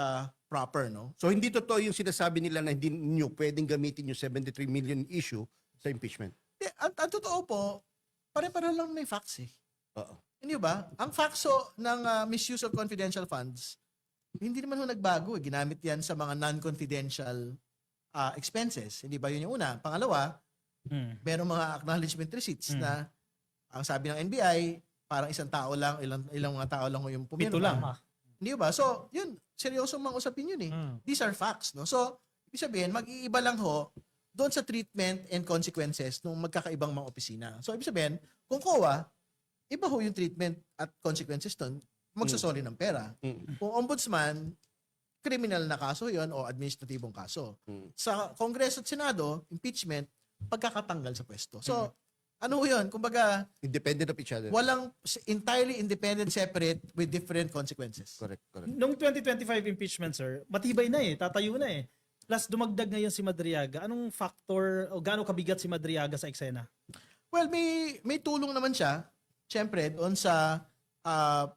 proper, no? So hindi totoo yung sinasabi nila na hindi nyo pwedeng gamitin yung 73 million issue sa impeachment. Ang totoo po, pare-pareho lang may facts eh. Oo. Hindi ba? Ang facts ng misuse of confidential funds, hindi naman ho nagbago. Ginamit yan sa mga non-confidential expenses. Hindi ba yun yung una? Pangalawa, merong mga acknowledgement receipts na ang sabi ng NBI, parang isang tao lang, ilang mga tao lang ho yung pumirma. Pito lang. Hindi ba? So, yun, seryosong mga usapin yun eh. These are facts, no? So, ibig sabihin, mag-iiba lang ho doon sa treatment and consequences ng magkakaibang mga opisina. So, ibig sabihin, kung COA, iba ho yung treatment at consequences doon, magsasoli ng pera. Kung ombudsman, criminal na kaso yon o administratibong kaso. Sa Kongreso at Senado, impeachment, pagkakatanggal sa pwesto. So, ano ho yun? Kumbaga, Independent of each other. walang entirely independent, separate with different consequences. Correct. Nung 2025 impeachment, sir, matibay na eh, tatayo na eh. Plus, dumagdag ngayon si Madriaga. Anong factor o gaano kabigat si Madriaga sa eksena? Well, may tulong naman siya, syempre, doon sa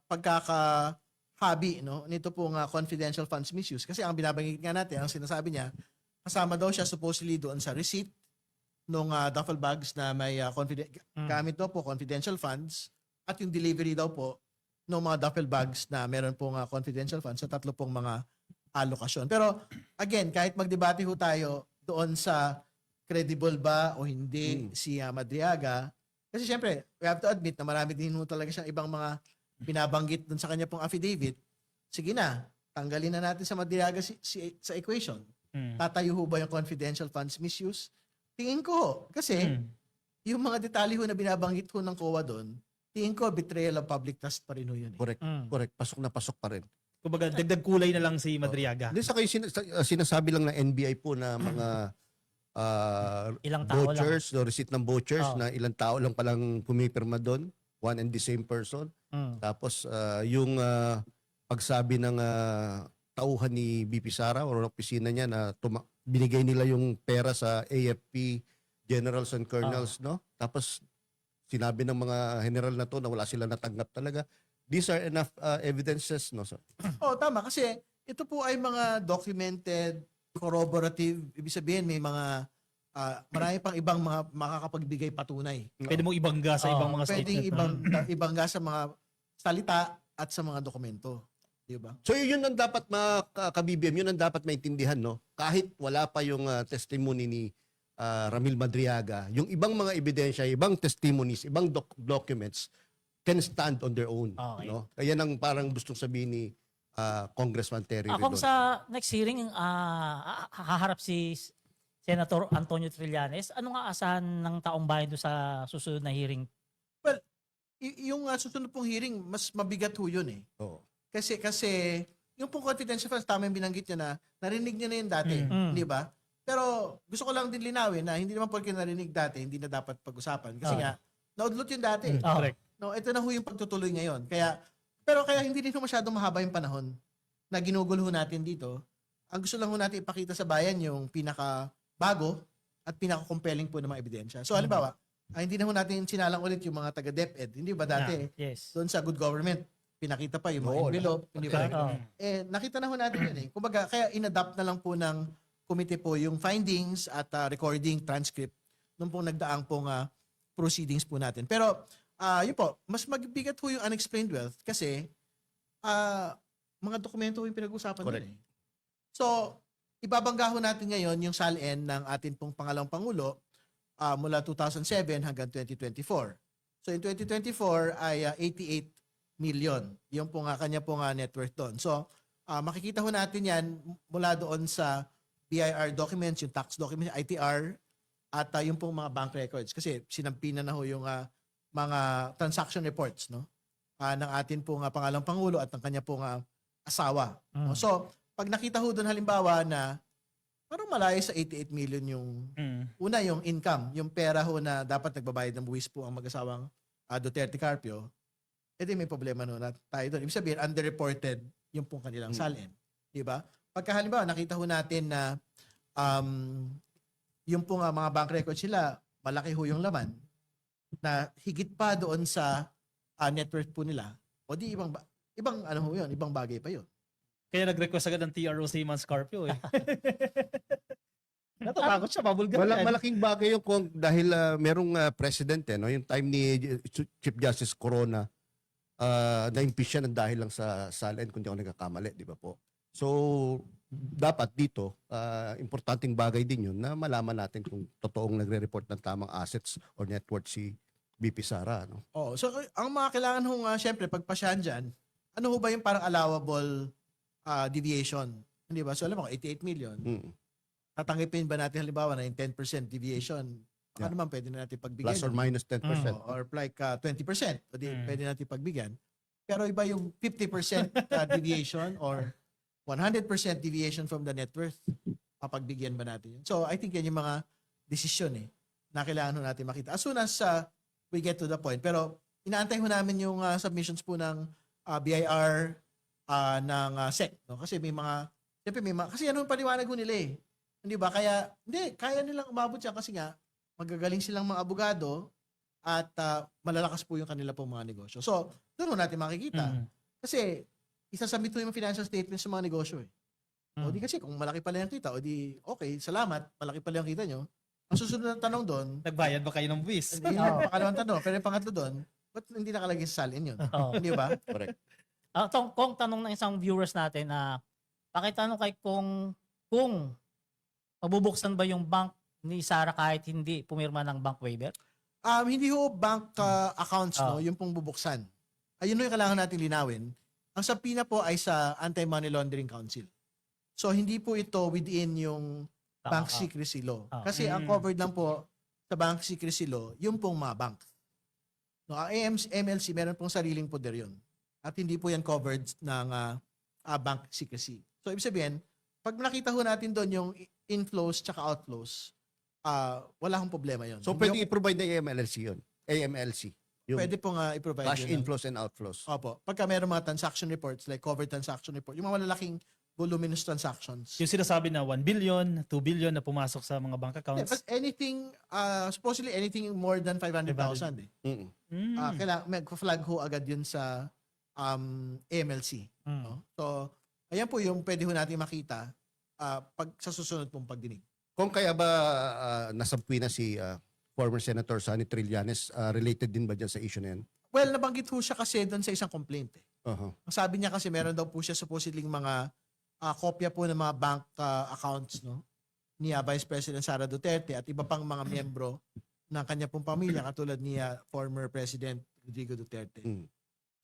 pagkaka-hobby, no? Nito pong confidential funds misuse. Kasi ang binabanggit nga natin, ang sinasabi niya, kasama daw siya supposedly doon sa receipt nung duffel bags na may gamit daw po confidential funds at yung delivery daw po ng mga duffel bags na meron pong confidential funds sa tatlo pong mga alokasyon. Pero again, kahit magdebate ho tayo doon sa credible ba o hindi si Madriaga, kasi syempre, we have to admit na marami din ho talaga siyang ibang mga binabanggit doon sa kanya pong affidavit. Sige na, tanggalin na natin sa Madriaga sa equation. Tatayo ho ba yung confidential funds misuse? Tingin ko ho. Kasi yung mga detalye ho na binabanggit ho ng COA doon, tingin ko betrayal of public trust pa rin ho yun. Correct. Correct. Pasok na pasok pa rin. Kumbaga, dagdag kulay na lang si Madriaga. Hindi sa kayo sinasabi lang ng NBI po na mga Ilang tao lang. vouchers, no, receipt ng vouchers na ilang tao lang palang pumipirma doon, one and the same person. Tapos yung pagsabi ng tauhan ni BP Sara o opisina niya na binigay nila yung pera sa AFP generals and colonels, no? Tapos sinabi ng mga general na to na wala sila natanggap talaga. These are enough evidences, no, sir? Oh, tama. Kasi ito po ay mga documented, corroborative. Ibig sabihin, may mga marami pang ibang mga makakapagbigay patunay. Pwede mong ibangga sa ibang mga Pwedeng statement. ibangga sa mga salita at sa mga dokumento. Di ba? So yun ang dapat ka-BBM, yun ang dapat maintindihan, no? Kahit wala pa yung testimony ni Ramil Madriaga, yung ibang mga ebidensya, ibang testimonies, ibang documents can stand on their own, Okay. no? Kaya nang parang gustong sabihin ni Congressman Terry Kung Redon. sa next hearing, haharap si Senator Antonio Trillanes, ano nga asahan ng taong bayan doon sa susunod na hearing? Yung susunod pong hearing, mas mabigat ho yun eh. Oo. Kasi yung pong confidential funds, tama yung binanggit niya na narinig niya na yun dati, di ba? Pero gusto ko lang din linawin na hindi naman porque narinig dati, hindi na dapat pag-usapan. Kasi nga, naudlot yun dati. Correct. No, ito na ho yung pagtutuloy ngayon. Kaya hindi rin ho masyadong mahaba yung panahon na ginugulo ho natin dito. Ang gusto lang ho natin ipakita sa bayan yung pinaka-bago at pinaka-compelling po ng mga ebidensya. So, halimbawa, hindi na ho natin sinalang ulit yung mga taga-DepEd. Hindi ba dati? Yes. Doon sa good government, pinakita pa yung mga Oo, envelope. Hindi ba? Nakita na ho natin yun eh. Kumbaga, kaya in-adapt na lang po ng committee po yung findings at recording transcript nung pong nagdaang pong proceedings po natin. Pero, yun po, mas magbigat ho yung unexplained wealth kasi mga dokumento yung pinag-usapan Correct. din eh. So, ibabangga ho natin ngayon yung SALN ng atin pong pangalawang Pangulo mula 2007 hanggang 2024. So, in 2024 ay 88 million. Yung po nga kanya po nga net worth doon. So, makikita ho natin yan mula doon sa BIR documents, yung tax documents, ITR, at yung pong mga bank records. Kasi sinampinan na ho yung mga transaction reports, no? Ng atin pong pangalawang Pangulo at ng kanya pong asawa. No? So, pag nakita ho doon halimbawa na parang malayo sa 88 million yung una yung income, yung pera ho na dapat nagbabayad ng buwis po ang mag-asawang Duterte Carpio. edi may problema no na tayo doon. Ibig sabihin, underreported yung pong kanilang salin. Di ba? Pagka halimbawa, nakita ho natin na yung pong mga bank records sila, malaki ho yung laman, na higit pa doon sa net worth po nila, o di ibang ano ho yun, ibang bagay pa yun. Kaya nag-request agad ng TRO si Man Scarpio eh. Natatakot siya, mabulgar yan. Malaking bagay yung kung dahil merong presidente, no, yung time ni Chief Justice Corona, na-impeach siya ng dahil lang sa salin, kung di ako nagkakamali, di ba po? So, dapat dito, importanteng bagay din yun na malaman natin kung totoong nagre-report ng tamang assets or net worth si BP Sara. No? Oh, so ang mga kailangan ho nga, syempre, pagpasyahan dyan, ano ho ba yung parang allowable deviation? Hindi ba? So alam mo, 88 million. Tatanggipin ba natin halimbawa na yung 10% deviation? Baka Yeah. naman pwede na natin pagbigyan. Plus or minus 10%. Or like 20%. O di, pwede natin pagbigyan. Pero iba yung 50% deviation or 100% deviation from the net worth. Papagbigyan ba natin yun? So I think yan yung mga desisyon na kailangan ho natin makita. As soon as we get to the point. Pero inaantay ho namin yung submissions po ng BIR ng SEC. No? Kasi may mga, siyempre may mga, kasi ano yung paliwanag ho nila eh. Hindi ba? Kaya, hindi, kaya nilang umabot siya kasi nga, magagaling silang mga abogado at malalakas po yung kanila pong mga negosyo. So, doon ho natin makikita. Kasi, isasubmit ho yung financial statements sa mga negosyo eh. O di kasi, kung malaki pala yung kita, o di, okay, salamat, malaki pala yung kita nyo. Ang susunod na tanong doon, Nagbayad ba kayo ng buwis? hindi yung pangalawang tanong, pero yung pangatlo doon, ba't hindi nakalagay sa salin yun? Oo. Hindi ba? Correct. Kung tanong ng isang viewers natin na pakitanong kay kung mabubuksan ba yung bank ni Sara kahit hindi pumirma ng bank waiver? Hindi ho bank accounts, no, yung pong bubuksan. Ayun yung kailangan natin linawin. Ang SAPINA po ay sa Anti-Money Laundering Council. So, hindi po ito within yung bank secrecy law. Kasi ang covered lang po sa bank secrecy law, yung pong mga bank. No, ang MLC, meron pong sariling poder yun. At hindi po yan covered ng bank secrecy. So, ibig sabihin, pag nakita ho natin doon yung inflows tsaka outflows, wala akong problema yun. So, pwede i-provide ng AMLC yun? AMLC? Yung Pwede pong i-provide cash yun. inflows and outflows? Opo. Pagka meron mga transaction reports, like covered transaction report, yung mga malalaking voluminous transactions. Yung sinasabi na 1 billion, 2 billion na pumasok sa mga bank Yeah, accounts. but anything, supposedly anything more than 500,000 eh. Kailangan, mag-flag ho agad yun sa AMLC. No? So, ayan po yung pwede ho natin makita pag sa susunod pong pagdinig. Kung kaya ba nasampuin na si former Senator Sonny Trillanes, related din ba dyan sa issue na yan? Well, nabanggit ho siya kasi doon sa isang complaint eh. Uh-huh. Ang sabi niya kasi meron daw po siya supposedly mga kopya po ng mga bank accounts no ni Vice President Sara Duterte at iba pang mga miyembro ng kanya pong pamilya katulad ni former President Rodrigo Duterte.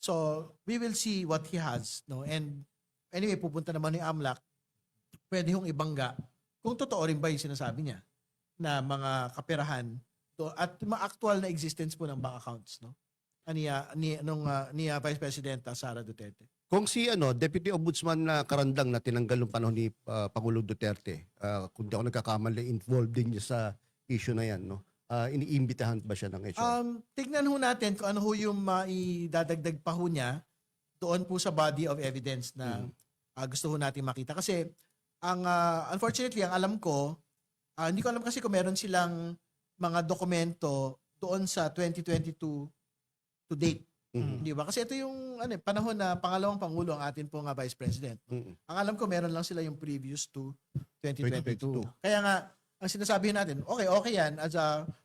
So, we will see what he has no and anyway pupunta naman ni AMLAC, pwede hong ibangga kung totoo rin ba yung sinasabi niya na mga kaperahan at mga actual na existence po ng bank accounts no ni Vice President Sara Duterte. Kung si Deputy Ombudsman na Karandang na tinanggal ng panahon ni Pangulong Duterte, kung di ako nagkakamali, involved din niya sa issue na yan, no? Iniimbitahan ba siya ng HR? Tignan ho natin kung ano ho yung maidadagdag pa ho niya doon po sa body of evidence na gusto ho natin makita. Kasi unfortunately, ang alam ko, hindi ko alam kasi kung meron silang mga dokumento doon sa 2022 to date. Di ba? Kasi ito yung panahon na pangalawang pangulo ang atin pong Vice President. Ang alam ko meron lang sila yung previous to 2022. Kaya nga ang sinasabi natin, okay yan as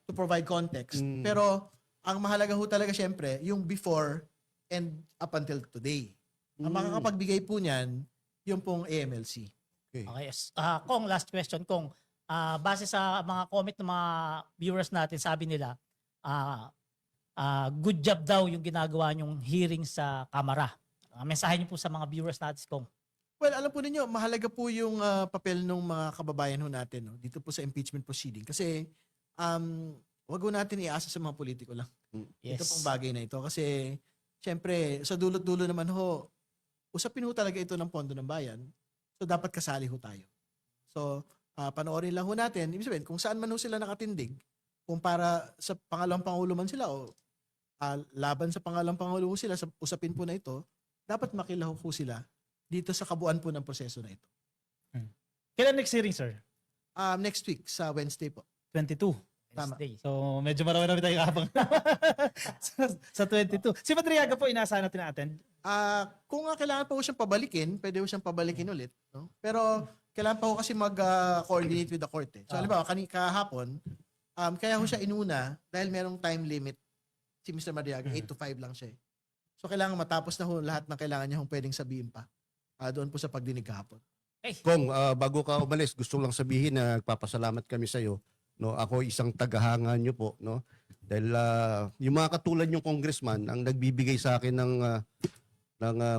to provide context. Pero ang mahalaga ho talaga syempre yung before and up until today. Ang makakapagbigay po niyan yung pong AMLC. Okay. Yes. Kung last question, kung base sa mga comment ng mga viewers natin, sabi nila, good job daw yung ginagawa nyong hearing sa kamera. Mensahe niyo po sa mga viewers natin, Kong. Well, alam po ninyo, mahalaga po yung papel ng mga kababayan ho natin no, dito po sa impeachment proceeding. Kasi wag ho natin iasa sa mga politiko lang. Yes. Ito pong bagay na ito. Kasi syempre, sa dulot-dulo naman ho, usapin ho talaga ito ng pondo ng bayan. So dapat kasali ho tayo. So panoorin lang ho natin. Ibig sabihin, kung saan man ho sila nakatindig, kung para sa pangalawang pangulo man sila o laban sa pangalang Pangulo ho sila sa usapin po na ito, dapat makilahok po sila dito sa kabuuan po ng proseso na ito. Kailan next hearing, sir? Next week, sa Wednesday po. 22. Tama. Wednesday. So, medyo marami tayong kapang sa 22. Si Madriaga po, inaasahan natin na-attend. Kung kailangan pa po siyang pabalikin, pwede po siyang pabalikin ulit. No? Pero kailangan pa po kasi mag-coordinate with the court. Eh. So, halimbawa, kahapon, kaya ho siya inuna dahil merong time limit si Mr. Madriaga, 8 to 5 lang siya. So, kailangan matapos na ho lahat ng kailangan niya hong pwedeng sabihin pa doon po sa pagdinig kahapon. Kung bago ka umalis, gusto lang sabihin na nagpapasalamat kami sa iyo. No, ako isang tagahanga niyo po, no? Dahil yung mga katulad yung congressman ang nagbibigay sa akin ng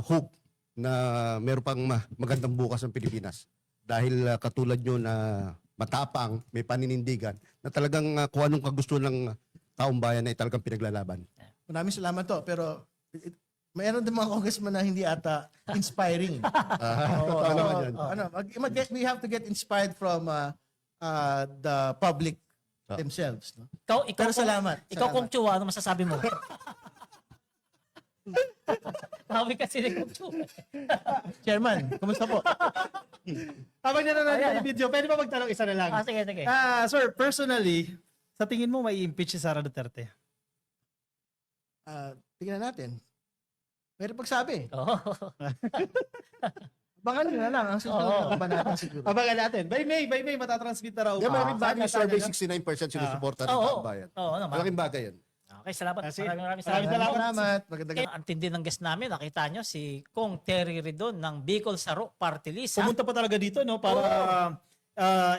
hope na meron pang magandang bukas ng Pilipinas. Dahil katulad niyo na matapang, may paninindigan, na talagang kung anong kagusto ng taong bayan ay talagang pinaglalaban. Maraming salamat to, pero mayroon din mga congressman na hindi ata inspiring. Totoo naman yan. We have to get inspired from the public themselves. No? Ikaw Pero salamat. Ikaw salamat. Kong Chua, ano masasabi mo? Sabi kasi ni Kong Chua. Chairman, kumusta po? Habang nanonood Ayan. ng video, pwede ba magtanong isa na lang? Sige, sige. Sir, personally, sa tingin mo may impeach si Sara Duterte? Tingnan natin. Meron pagsabi. Oo. Abangan nyo na lang ang susunod Oo. na kabanata siguro. Abangan natin. By May, matatransmit na raw. Di ba, may bagay Sana, survey, sana. 69% sinusuporta ng Oo. taong bayan. Oo naman. Malaking bagay yan. Okay, salamat. Sige. Maraming Maraming salamat. Salamat. Magandang Okay, ang tindi ng guest namin, nakita nyo si Kong Terry Ridon ng Bicol Saro Party List. ha? Pumunta pa talaga dito no para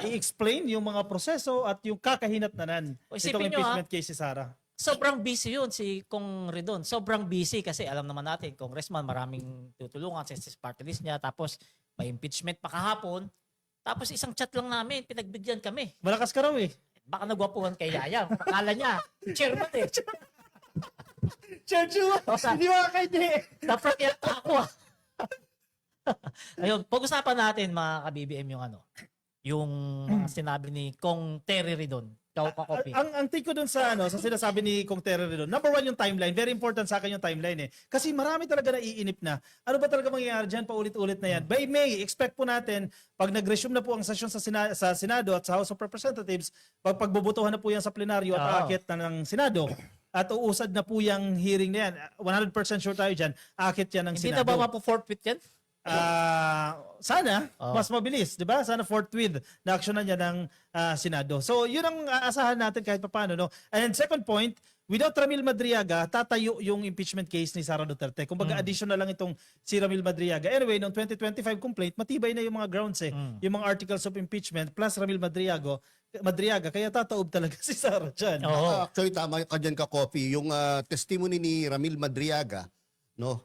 i-explain yung mga proseso at yung kakahinatnanan O, itong isipin nyo, impeachment case si Sara. Sobrang busy yun si Kong Ridon. Sobrang busy kasi alam naman natin, congressman, maraming tutulungan sa party list niya. Tapos may impeachment pa kahapon. Tapos isang chat lang namin, pinagbigyan kami. Malakas ka raw eh. Baka nagwapuhan kay Yaya. Akala niya, chairman eh. Churchill, hindi mo kakaindi. Naprank yata ako ah. Ayun, pag-usapan natin mga ka-BBM yung yung mga sinabi ni Kong Terry Ridon. Ikaw ka copy. Ang take ko dun sa sa sinasabi ni Kong Terry doon. Number one yung timeline. Very important sa akin yung timeline eh. Kasi marami talaga naiinip na. Ano ba talaga mangyayari dyan? Paulit-ulit na yan. By May, expect po natin, pag nag-resume na po ang session sa Senado at sa House of Representatives, pagbubutuhan na po yan sa plenaryo at Oo. aakit na ng Senado. At uusad na po yung hearing na yan. 100% sure tayo dyan. Aakit yan ng Hindi Senado. na ba mapo-forfeit yan? Sana Oh. mas mabilis, 'di ba? Sana forthwith na aksyonan niya ng Senado. So, 'yun ang aasahan natin kahit papaano, no. And second point, without Ramil Madriaga, tatayo yung impeachment case ni Sara Duterte. Kumbaga additional lang itong si Ramil Madriaga. Anyway, noong 2025 complaint, matibay na yung mga grounds yung mga articles of impeachment plus Ramil Madriaga, kaya tataob talaga si Sara diyan. Oo. Actually, tama ka dyan ka, Coffee. Yung testimony ni Ramil Madriaga, no,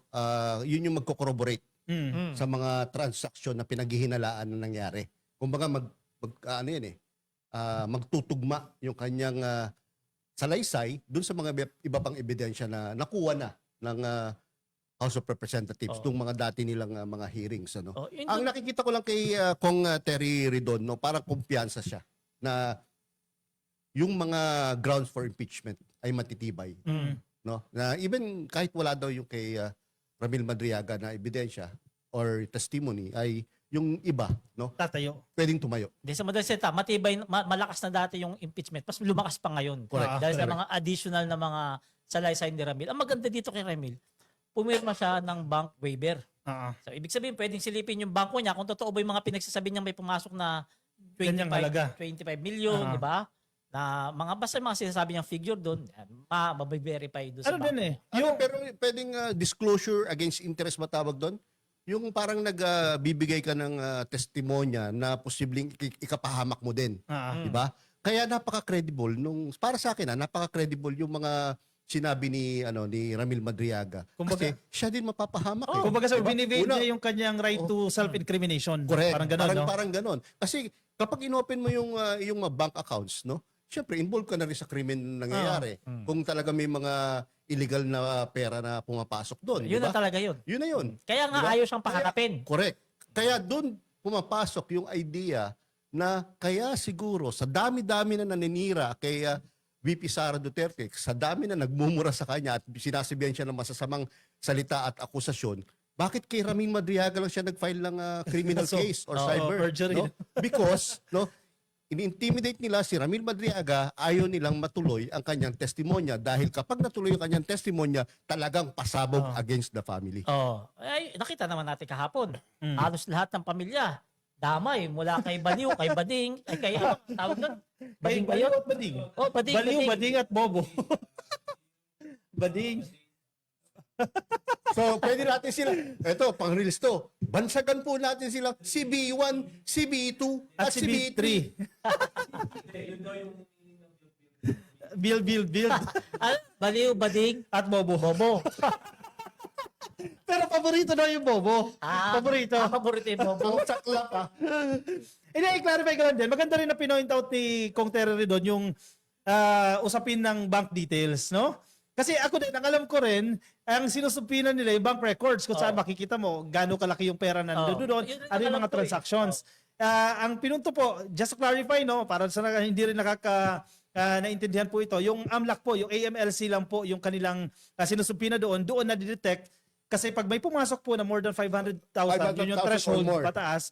yun yung magko-corroborate sa mga transaksyon na pinaghihinalaan na nangyari. Kumbaga magtutugma yung kanyang salaysay dun sa mga iba pang ebidensya na nakuha na ng House of Representatives nung mga dati nilang mga hearings. Ano? Oh, yun Ang nakikita ko lang kay Kong Terry Ridon, no, parang kumpiyansa siya na yung mga grounds for impeachment ay matitibay. No? Na even kahit wala daw yung kay Ramil Madriaga na ebidensya or testimony ay yung iba, no, Tatayo. pwedeng tumayo. Di sa madalas salita, matibay, malakas na dati yung impeachment. Mas lumakas pa ngayon. Correct. Dahil sa Correct. mga additional na mga salaysay ni Ramil. Ang maganda dito kay Ramil, pumirma siya ng bank waiver. So, ibig sabihin, pwedeng silipin yung bangko niya kung totoo ba yung mga pinagsasabi niyang may pumasok na Ganyang halaga. 25 million, di ba? Na basta mga sinasabi niyang figure doon, mabiverify doon sa Ano bangko. din eh. Pero pwedeng disclosure against interest matawag doon? Yung parang nagbibigay ka ng testimonya na posibleng ikapahamak mo din. Di ba? Kaya napaka-credible para sa akin napaka-credible yung mga sinabi ni Ramil Madriaga. Kumbaga- Kasi siya din mapapahamak. eh. Kumbaga sa Diba? binivade Una- niya yung kanyang right to self-incrimination. Correct. Parang gano'n, no? Parang ganon. Kasi kapag inopen mo yung bank accounts, no? Syempre, involved ka na rin sa krimen na nangyayari. Kung talaga may mga illegal na pera na pumapasok doon. Yun Diba? na talaga yun. Yun na yun. Kaya nga Diba? ayaw siyang paharapin. Correct. Kaya doon pumapasok yung idea na kaya siguro sa dami-dami na naninira kay VP Sara Duterte, sa dami na nagmumura sa kanya at sinasabihan siya ng masasamang salita at akusasyon, bakit kay Ramil Madriaga lang siya nag-file ng criminal So, case or oo, cyber? perjury. No? Because, no, ini-intimidate nila si Ramil Madriaga, ayaw nilang matuloy ang kanyang testimonya dahil kapag natuloy ang kanyang testimonya, talagang pasabog against the family. Oh, ay nakita naman natin kahapon. Halos lahat ng pamilya damay mula kay Baliw, kay Bading, ay kay ano tawag doon? Bading ba yun? Baliw at bading. Oh, Bading, Baliw, Bading. bading at bobo. Bading. So, pwede natin sila, eto, pang-release to, bansagan po natin sila CB1, CB2, at CB3. Build. Ah, Baliw, Bading, At bobo. Bobo. Pero paborito daw yung bobo. Paborito. Paborito yung Bobo. Ang sakla ka. Hindi, i-clarify ko lang din. Maganda rin na pinoint out ni Kong Terry doon yung usapin ng bank details, no? Kasi ako din, ang alam ko rin, ang sinusupinan nila yung bank records kung saan makikita mo gaano kalaki yung pera na doon, Yun ang ano yung alam mga ko transactions. Ang pinunto po, just to clarify, no, para sa hindi rin naintindihan po ito, yung AMLAC po, yung AMLC lang po, yung kanilang sinusupina doon na didetect. Kasi pag may pumasok po na more than 500,000, yun yung 500,000 threshold or more. pataas,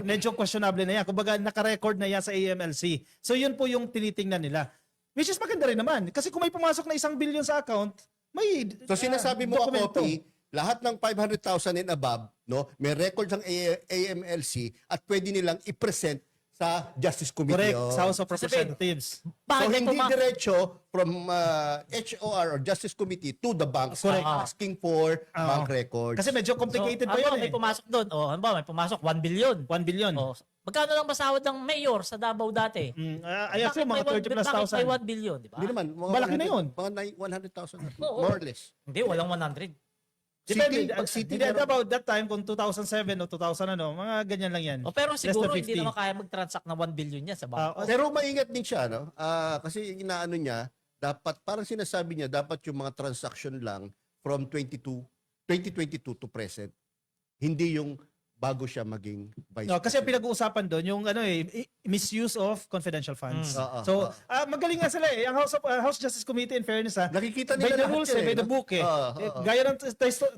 medyo questionable na yan. Kumbaga, naka-record na yan sa AMLC. So, yun po yung tinitingnan nila. Which is maganda rin naman. Kasi kung may pumasok na 1 billion sa account, may So, sinasabi mo, dokumento. Kopi, lahat ng 500,000 and above, no, may record ng AMLC at pwede nilang i-present sa Justice Committee. Correct, sa House of Representatives. So, Bakit hindi diretso from HOR or Justice Committee to the banks Correct. asking for bank records. Kasi medyo complicated pa ano yun may pumasok doon? Oh, ano ba, may pumasok 1 billion. 1 billion. Oh, magkano lang ba sahod ng mayor sa Davao dati? I assume mga 30 plus Bakit may 1 thousand. billion, di ba? Hindi naman. Mga Malaki na yun. Mga 100,000 na. Oo. More or less. Hindi, walang 100. Depende. Pag city, Hindi, meron. about that time, kung 2007 o 2000 ano, mga ganyan lang yan. O pero Less siguro than hindi 50. naman kaya mag-transact na 1 billion yan sa bangko. Pero maingat din siya, no? Kasi inaano niya, dapat, parang sinasabi niya, dapat yung mga transaction lang from 2022 to present. Hindi yung bago siya maging vice No, kasi ang president. pinag-uusapan doon yung misuse of confidential funds. Oo. Magaling nga sila eh. Ang House Justice Committee, in fairness Nakikita by nila the lahat rules yan by the no? book eh. Oo. Gaya ng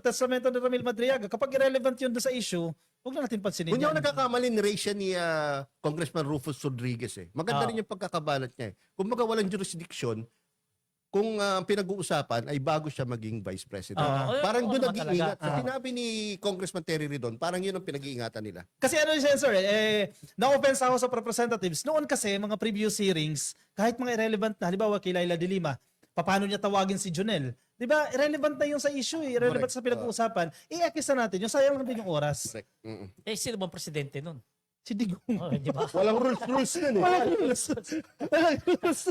testamento ni Ramil Madriaga, kapag irrelevant yun doon sa issue, huwag na natin pansinin Kung hindi ako yan. nagkakamali, ni-raise siya ni Congressman Rufus Rodriguez eh. Maganda rin yung pagkakabalat niya eh. Kung baga walang jurisdiction, kung ang pinag-uusapan ay bago siya maging vice president. Oo. Parang Oo doon naman nag-iingat. talaga. Sa sinabi ni Congressman Terry Ridon, parang yun ang pinag-iingatan nila. Kasi ano yung sensor na-open sa House of Representatives. Noon kasi, mga previous hearings, kahit mga irrelevant na, halimbawa kay Laila de Lima, paano niya tawagin si Jonel? Di ba? Irrelevant na yung sa issue eh. Irrelevant Correct. sa pinag-uusapan. I-access na natin. Yung sayang lang din yung oras. Correct. Mm-mm. Eh, sino bang presidente nun? Si Digong. Oh, di ba? Walang rules nun eh. Walang rules. Walang rules.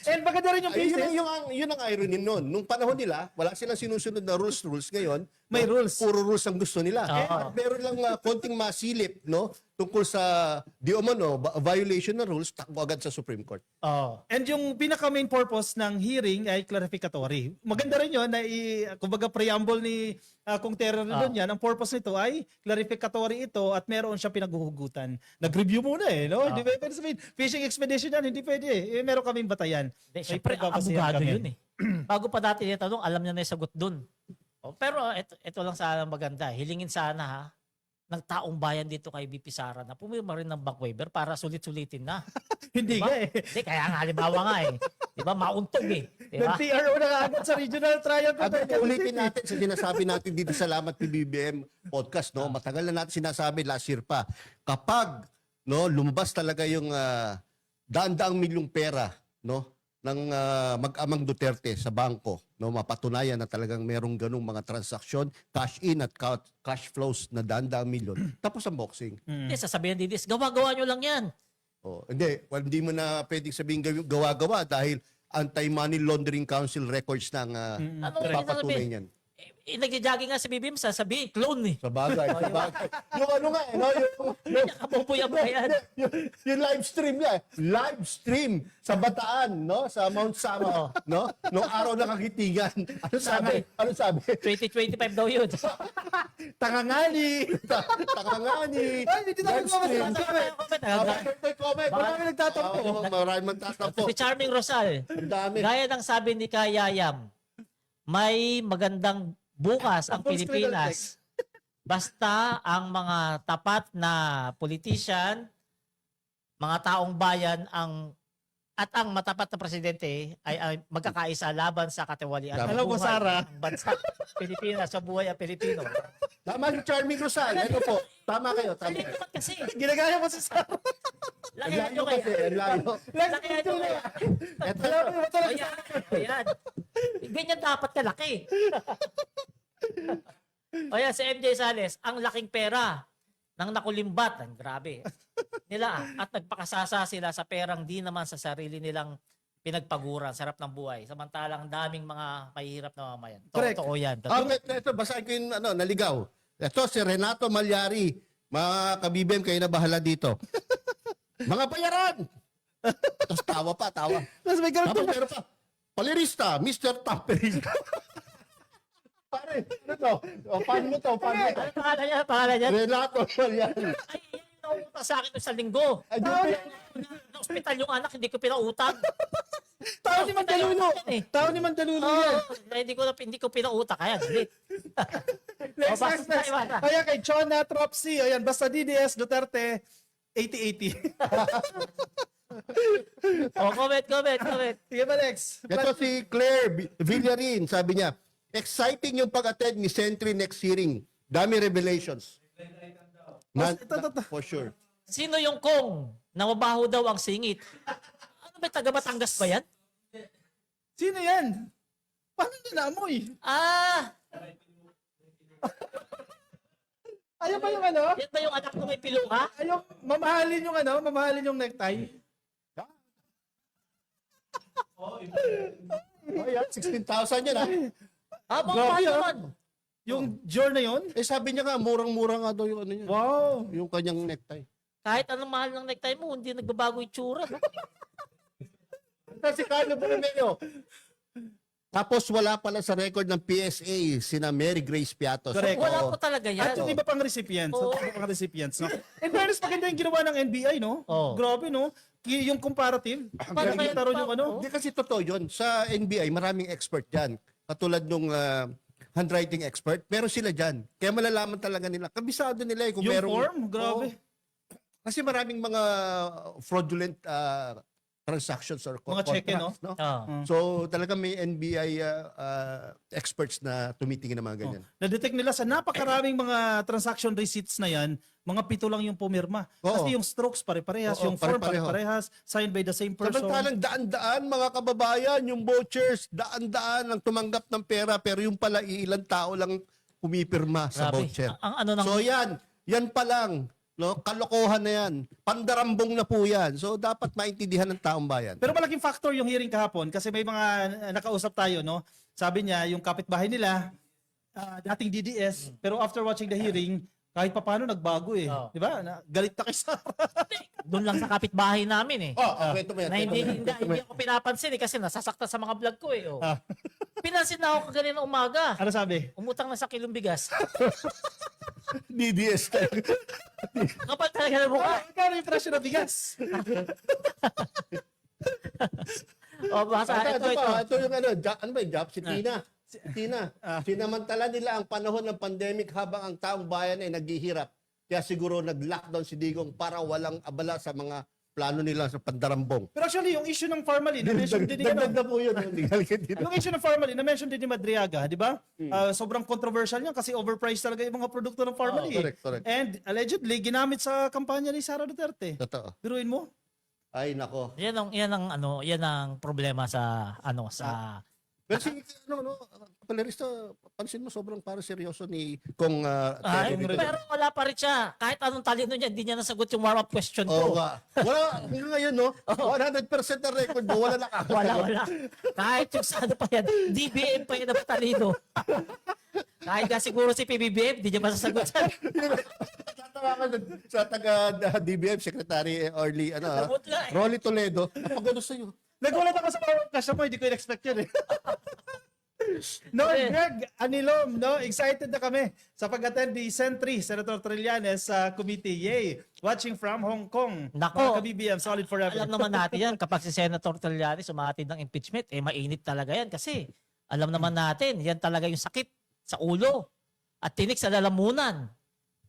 And maganda rin yung Ay, cases. yun ang irony nun. Nung panahon nila, wala silang sinusunod na rules. Ngayon, May rules. Puro rules ang gusto nila. Oo. At meron lang konting masilip, no? Tungkol sa di umano, violation ng rules, takbo agad sa Supreme Court. Oh. And yung pinaka-main purpose ng hearing ay clarificatory. Maganda rin yun na kumbaga preamble ni Kung Terry doon yan, ang purpose nito ay clarificatory ito at meron siya pinaghuhugutan. Nag-review muna eh, no? Hindi pwede sabihin, fishing expedition yan, hindi pwede eh. Meron kaming batayan. Hindi, May syempre, pagbabasihan abogado kami. yun eh. Bago pa dati niya tanong, alam niya na yung sagot dun. Oh, pero ito lang sana maganda. Hilingin sana ha, ng taong bayan dito kay BP Sara na pumirma rin ng bank waiver para sulit-sulitin na. Hindi Diba? nga eh. Hindi, kaya nga halimbawa nga eh. Di ba, mauntog eh. Di ba? Nag-TRO na agad sa regional trial. Ulitin natin sa sinasabi natin dito sa Salamat PBBM podcast, no? Matagal na natin sinasabi last year pa. Kapag no, lumabas talaga yung daan-daang milyong pera, no, ng mag-amang Duterte sa bangko, no, mapatunayan na talagang merong ganung mga transaksyon, cash in at cash flows na daan-daang milyon. Tapos ang boxing. Hindi, sasabihin din this, gawa-gawa nyo lang yan. Oh, hindi mo na pwedeng sabihin gawa-gawa dahil Anti-Money Laundering Council records ng Ano yung papatunay sasabihin? niyan. nagja-jogging nga si BBM, sasabihin, clone eh. Sa bagay, sa bagay. Yung ano nga, no? Kapupuya-puyan. yung live stream niya, live stream sa Bataan, no? Sa Mount Sama, no? Nung araw ng kagitigan. Ano sabi? Ano sabi? 2025 daw yun. Tangangali! Takangani. Ay, hindi tayo Live stream. Comment. Marami nagtatampo. Maraming magtatampo. Si Charming Rosal, Ang dami. gaya ng sabi ni Kayayam, may magandang bukas ang Full screen on Pilipinas. Basta ang mga tapat na politician, mga taong bayan at ang matapat na presidente ay magkakaisa laban sa katiwalian. ng Alam mo, buhay Sarah. ng bansa Pilipinas, sa buhay ang Pilipino. Tama si Charming Rosal. Ano po? Tama kayo. Tama kayo. Dapat kasi, Ginagaya mo si Sarah. Ang lakihan nyo layo kasi. kaya. Ang layo. Lakihan nyo kaya. Ito. Ayan, ayan. Ganyan dapat kalaki. O yan, si MJ Sales, ang laking pera ng nakulimbat, ang grabe, nila at nagpakasasa sila sa perang di naman sa sarili nilang pinagpaguran, sarap ng buhay. Samantalang daming mga mahihirap na mamayan. Correct. Totoo yan. Ito, basahin ko yung naligaw. Ito, si Renato Malyari. Mga kabibem, kayo na bahala dito. Mga bayaran! Tapos tawa pa, tawa. Tapos may ganun Tapos meron pa, palirista, Mr. Tampering. Pare, ano to? O, paano mo to? Paano mo to? Ano pangalan niya? Pangalan niya? Renato Malyari. Ay, yan yung nautang sa akin sa linggo. Ay, Na ospital yung anak, hindi ko pinautang. Tao ni Mandalulo. Eh. Tao ni Mandalulo Oo, yan. hindi ko pinautak. Kaya, galit. Next, basta next, next. tayo, basta. Ayan, kay Chona Tropsy. Ayan, basta DDS Duterte 80-80. Comment. Sige ba, next? Ito si Claire Villarin, sabi niya, exciting yung pag-attend ni Sentry next hearing. Dami revelations. Ito. For sure. Sino yung kong na mabaho daw ang singit? Ano ba, taga Batangas ba yan? Sino yan? Paano nyo naamoy? Ah, Ayaw ba yung ano? yan ba yung anak ko may piluha? Ayaw, mamahalin yung ano? Mamahalin yung necktie? Oh, yan, 16,000 yan ha. Habang Grabe, pa ah. naman. Yung jor na yun? Eh sabi niya nga, murang-mura nga daw yung ano niya. Wow. Yung kanyang necktie. Kahit anong mahal ng necktie mo, hindi nagbabago yung tsura. No? Ito si Carlo Borromeo. Tapos wala pala sa record ng PSA sina Mary Grace Piatos. Correct. Wala Oo. po talaga yan. At yung iba pang recipients. Oo. Iba pang recipients, no? In fairness, maganda yung ginawa ng NBI, no? Oo. Grabe, no? Yung comparative. Paano kaya Nakita ron yung ano? Hindi kasi totoo yun. Sa NBI, maraming expert dyan. Katulad nung handwriting expert, meron sila dyan. Kaya malalaman talaga nila. Kabisado nila eh. Kung Yung merong, form? Grabe. Oo. Kasi maraming mga fraudulent transactions or Mga cheque, no? contracts, no? Ah. So talaga may NBI experts na tumitingin ng mga ganyan. Na-detect nila sa napakaraming mga transaction receipts na yan, mga 7 lang yung pumirma. Oo. Kasi yung strokes pare-parehas, Oo, yung form pare-pareho. pare-parehas, signed by the same person. Samantalang daan-daan mga kababayan, yung vouchers, daan-daan ang tumanggap ng pera pero yung pala ilang tao lang pumipirma sa Grabe. voucher. Ang ano ng... So yan pa lang. No, kalokohan na yan. Pandarambong na po yan. So dapat maintindihan ng taong bayan. Pero malaking factor yung hearing kahapon kasi may mga nakausap tayo, no? Sabi niya, yung kapitbahay nila, dating DDS, pero after watching the hearing, kahit papaano nagbago eh. Oo. Di ba? Galit na kay Sarah. Doon lang sa kapitbahay namin eh. Kwento mo yan. Na hindi ako pinapansin eh kasi nasasaktan sa mga vlog ko eh. Oh. Pinansin na ako kaganina umaga. Ano sabi? Umutang na sa kilong bigas. DDS tayo. Kapal talaga ng mukha. Magkano yung presyo ng bigas? O, basta ito. Ito yung ano ba yung job? Si Tina. Si Tina. Sinamantala nila ang panahon ng pandemic habang ang taong bayan ay naghihirap. Kaya siguro nag-lockdown si Digong para walang abala sa mga plano nila sa pandarambong. Pero actually, yung issue ng formalin, na-mention din ni Dagdag na po yun. yung issue ng formalin, na-mention din ni Madriaga, di ba? Sobrang controversial niya kasi overpriced talaga yung mga produkto ng formalin. correct. And allegedly, ginamit sa kampanya ni Sara Duterte. Totoo. Biruin mo? Ay, nako. Yan ang problema sa Pero si, palerista, pansin mo, sobrang para seryoso ni Kong Ay, Terry dito. pero wala pa rin siya. Kahit anong talino niya, hindi niya nasagot yung warm-up question Oo ko. nga. Wala, hanggang ngayon, no? 100% na record mo, wala na Wala. Kahit yung sa ano pa yan, DBM pa yan na talino. Kahit nga siguro si PBBM, di niya masasagutan. Tatawa ka sa taga-DBM, Secretary Orly, Labot nga eh. Rolly Toledo. Napagano sa'yo. Nagulat ako sa mga kasya mo, hindi ko in-expect yun eh. No, Greg, Anilom, no, excited na kami sa pag-attend ni Sentry, Senator Trillanes sa committee. Yay! Watching from Hong Kong. Nako. Mga ka-BBM, solid forever. Alam naman natin yan, kapag si Senator Trillanes sumatid ng impeachment, mainit talaga yan. Kasi alam naman natin, yan talaga yung sakit sa ulo at tinik sa lalamunan.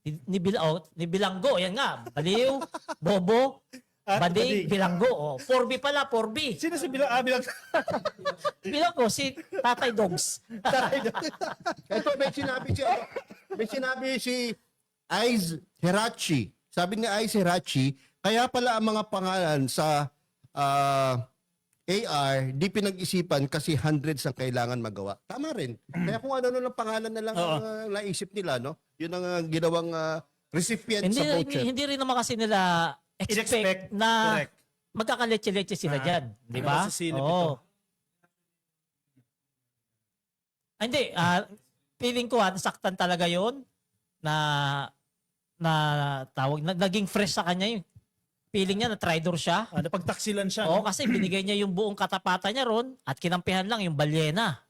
Ni Bilanggo, yan nga, baliw, bobo, At bading, bading. Bilanggo. 4B pala, 4B. Sino si Bilang? Bilang. Bilanggo, si Tatay Dogs. Ito, may sinabi si Aiz Hirachi. Sabi ni Aiz Hirachi, kaya pala ang mga pangalan sa AR, di pinag-isipan kasi hundreds ang kailangan magawa. Tama rin. Kaya kung ano lang pangalan na lang Oo. ang naisip nila, no? Yun ang ginawang recipient hindi, sa voucher. hindi rin naman kasi nila expect In-expect. na Correct. magkakaletse-letse sila dyan. Di ba? Masisilip Oo. ito. Hindi, feeling ko nasaktan talaga yon na tawag, naging fresh sa kanya yung feeling niya na traitor siya. Napagtaksilan siya. Oo, no? kasi binigay niya yung buong katapatan niya ron at kinampihan lang yung balyena.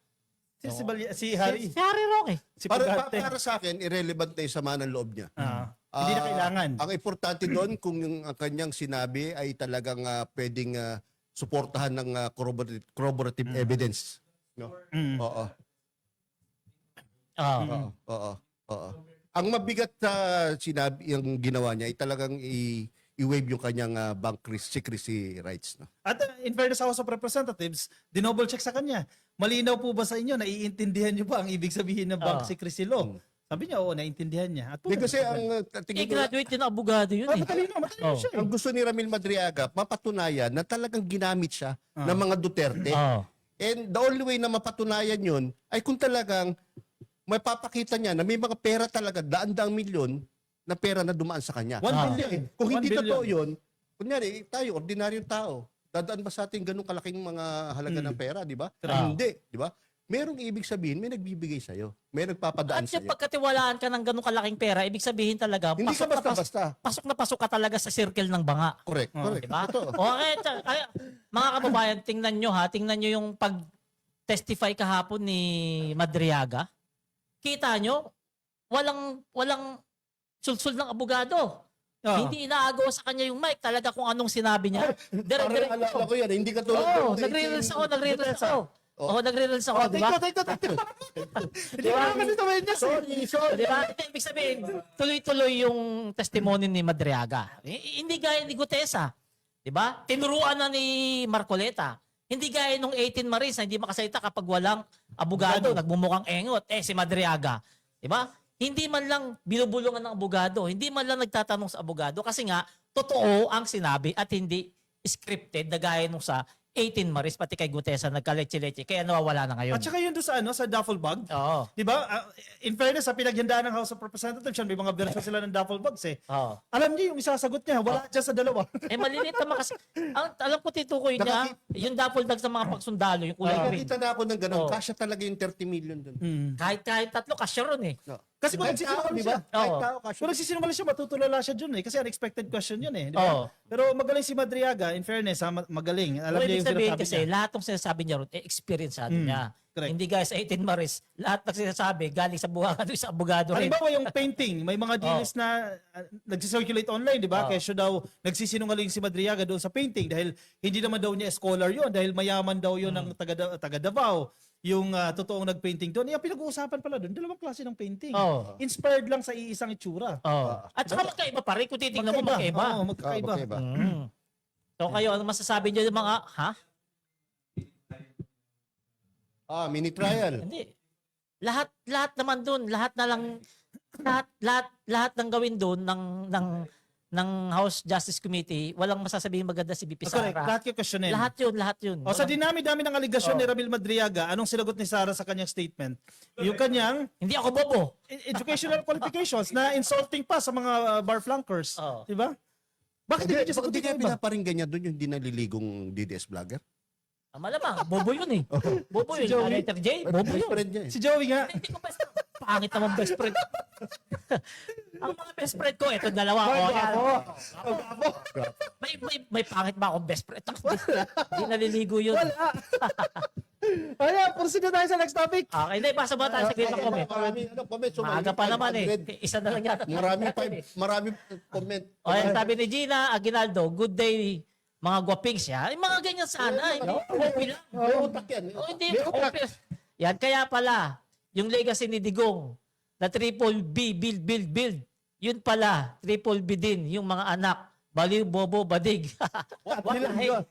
Si Harry. Si Harry Roque. Si Pagante. Para sa akin, irrelevant na yung sama ng loob niya. Hindi na kailangan. Ang importante doon kung yung ang kanyang sinabi ay talagang pwedeng suportahan ng corroborative evidence. No? Mm. Oo. Oo. Oo. Oo. Ang mabigat sa sinabi yung ginawa niya ay talagang i-waive yung kanyang bank secrecy rights. No? At in fairness sa House of Representatives, dinouble check sa kanya. Malinaw po ba sa inyo, naiintindihan niyo ba ang ibig sabihin ng bank secrecy law? Sabi niya, oo, naiintindihan niya. At Hindi kasi ang tingin ko, graduate din na abogado yun eh. matalino Oh. siya. ang gusto ni Ramil Madriaga, mapatunayan na talagang ginamit siya ng mga Duterte. Oo. And the only way na mapatunayan yun ay kung talagang may papakita niya na may mga pera talaga, daan-daang milyon na pera na dumaan sa kanya. 1 billion. Kung 1 hindi billion. totoo yun, kunyari, tayo, ordinaryong tao, dadaan ba sa ating ganung kalaking mga halaga ng pera, di ba? Hindi, di ba? Merong ibig sabihin, may nagbibigay sa'yo. May nagpapadaan At yung sa'yo. pagkatiwalaan ka ng ganun kalaking pera, ibig sabihin talaga, Hindi ka basta-basta. pasok na pasok ka talaga sa circle ng banga. Correct, correct. Diba? Totoo. Okay, mga kababayan, tingnan nyo yung pag-testify kahapon ni Madriaga. Kita nyo, walang sulsul ng abogado. Hindi inaagaw sa kanya yung mic. Talaga kung anong sinabi niya. Parang alala ko yan, hindi ka tulad Oo, ng- nagre-reels ako. Nagre-reels ako, di ba? Take that. Hindi ko naman kasi tawain niya. Di ba? Ibig sabihin, tuloy-tuloy yung testimony ni Madriaga. Hindi gaya ni Gutesa. Di ba? Tinuruan na ni Marcoleta. Hindi gaya nung 18 Maris na hindi makasalita kapag walang abogado, nagmumukhang engot. Si Madriaga. Di ba? Hindi man lang binubulungan ng abogado. Hindi man lang nagtatanong sa abogado kasi nga, totoo ang sinabi at hindi scripted na gaya nung sa 18 Maris, pati kay Gutesa, nagkaletse-letse. Kaya nawawala na ngayon. At saka yun doon sa duffel bag. Oo. Di ba? In fairness, sa pinaghandaan ng House of Representatives, yan, may mga version sila ng duffel bags eh. Oo. Alam niyo yung isasagot niya, wala dyan sa dalawa. Malilit naman kasi. Alam ko titukoy niya, yung double dag sa mga pagsundalo, yung kulay green. Nakakita na ako ng gano'n, Oo. kasya talaga yung 30 million dun. Kahit tatlo, kasya ron eh. No. Kasi kung Kahit tao, nagsisinungaling di ba? siya. Kahit Oo. tao, kasya. Kung nagsisinungaling siya, matutulala siya dun eh. Kasi unexpected question yun eh. Di ba? Oo. Pero magaling si Madriaga, in fairness, magaling. Alam Pero niya ibig yung sabihin sinasabi kasi, niya. lahat ng sinasabi niya ron, experienceado niya. correct. Hindi guys, 18 Maris, lahat ng sinasabi, galing sa buwangan sa abogado rin. Halimbawa yung painting, may mga deals na nagsisirculate online, di ba? Oh. Kesyo daw nagsisinungaling si Madriaga doon sa painting dahil hindi naman daw niya scholar yon dahil mayaman daw yon ng taga Davao. Yung totoong nagpainting doon. Yung pinag-uusapan pala doon, dalawang klase ng painting. Oh. Inspired lang sa iisang itsura. At saka magkaiba pa rin, kung titignan mo magkaiba. Oo, magkaiba. Magkaiba. So kayo, ano masasabi niyo yung mga, Mini trial. Hindi. Lahat naman doon, lahat ng gawin doon ng House Justice Committee, walang masasabihin maganda si BP Correct. Sara. Lahat yung questionin. Lahat yun. O sa dinami-dami ng aligasyon ni Ramil Madriaga, anong sinagot ni Sara sa kanyang statement? Yung kanyang Hindi ako bobo. educational qualifications na insulting pa sa mga bar flankers. Oo. Di ba? Bakit hindi niya Hindi sagutin kaya yung iba? pinaparinggan niya doon yung hindi naliligong DDS vlogger? Malamang, bobo yun eh. Bobo yun. Si Joey. Letter J, bobo Ay, yun. friend niya eh. Si Joey nga. Hindi ko basta. pangit naman best friend. Ang mga best friend ko, ito dalawa. Ay, Oh, yan. gwapo. May pangit ba akong best friend? Hindi naliligo yun. Wala. Ayan, proceed na tayo sa next topic. Okay, hindi. Basa ba tayo sa grade ng comment? Maraming comment. So, Maaga pa naman eh. 500. Isa na lang yata. Maraming comment. O yan, sabi ni Gina Aguinaldo, good day mga gwapings ya. Ay, mga ganyan sana. Hindi copy lang. May utak yan. O, hindi copy. Yan, kaya pala, yung legacy ni Digong na triple B, build. Yun pala, triple B din, yung mga anak. Baliw, bobo, badig. Bilanggo.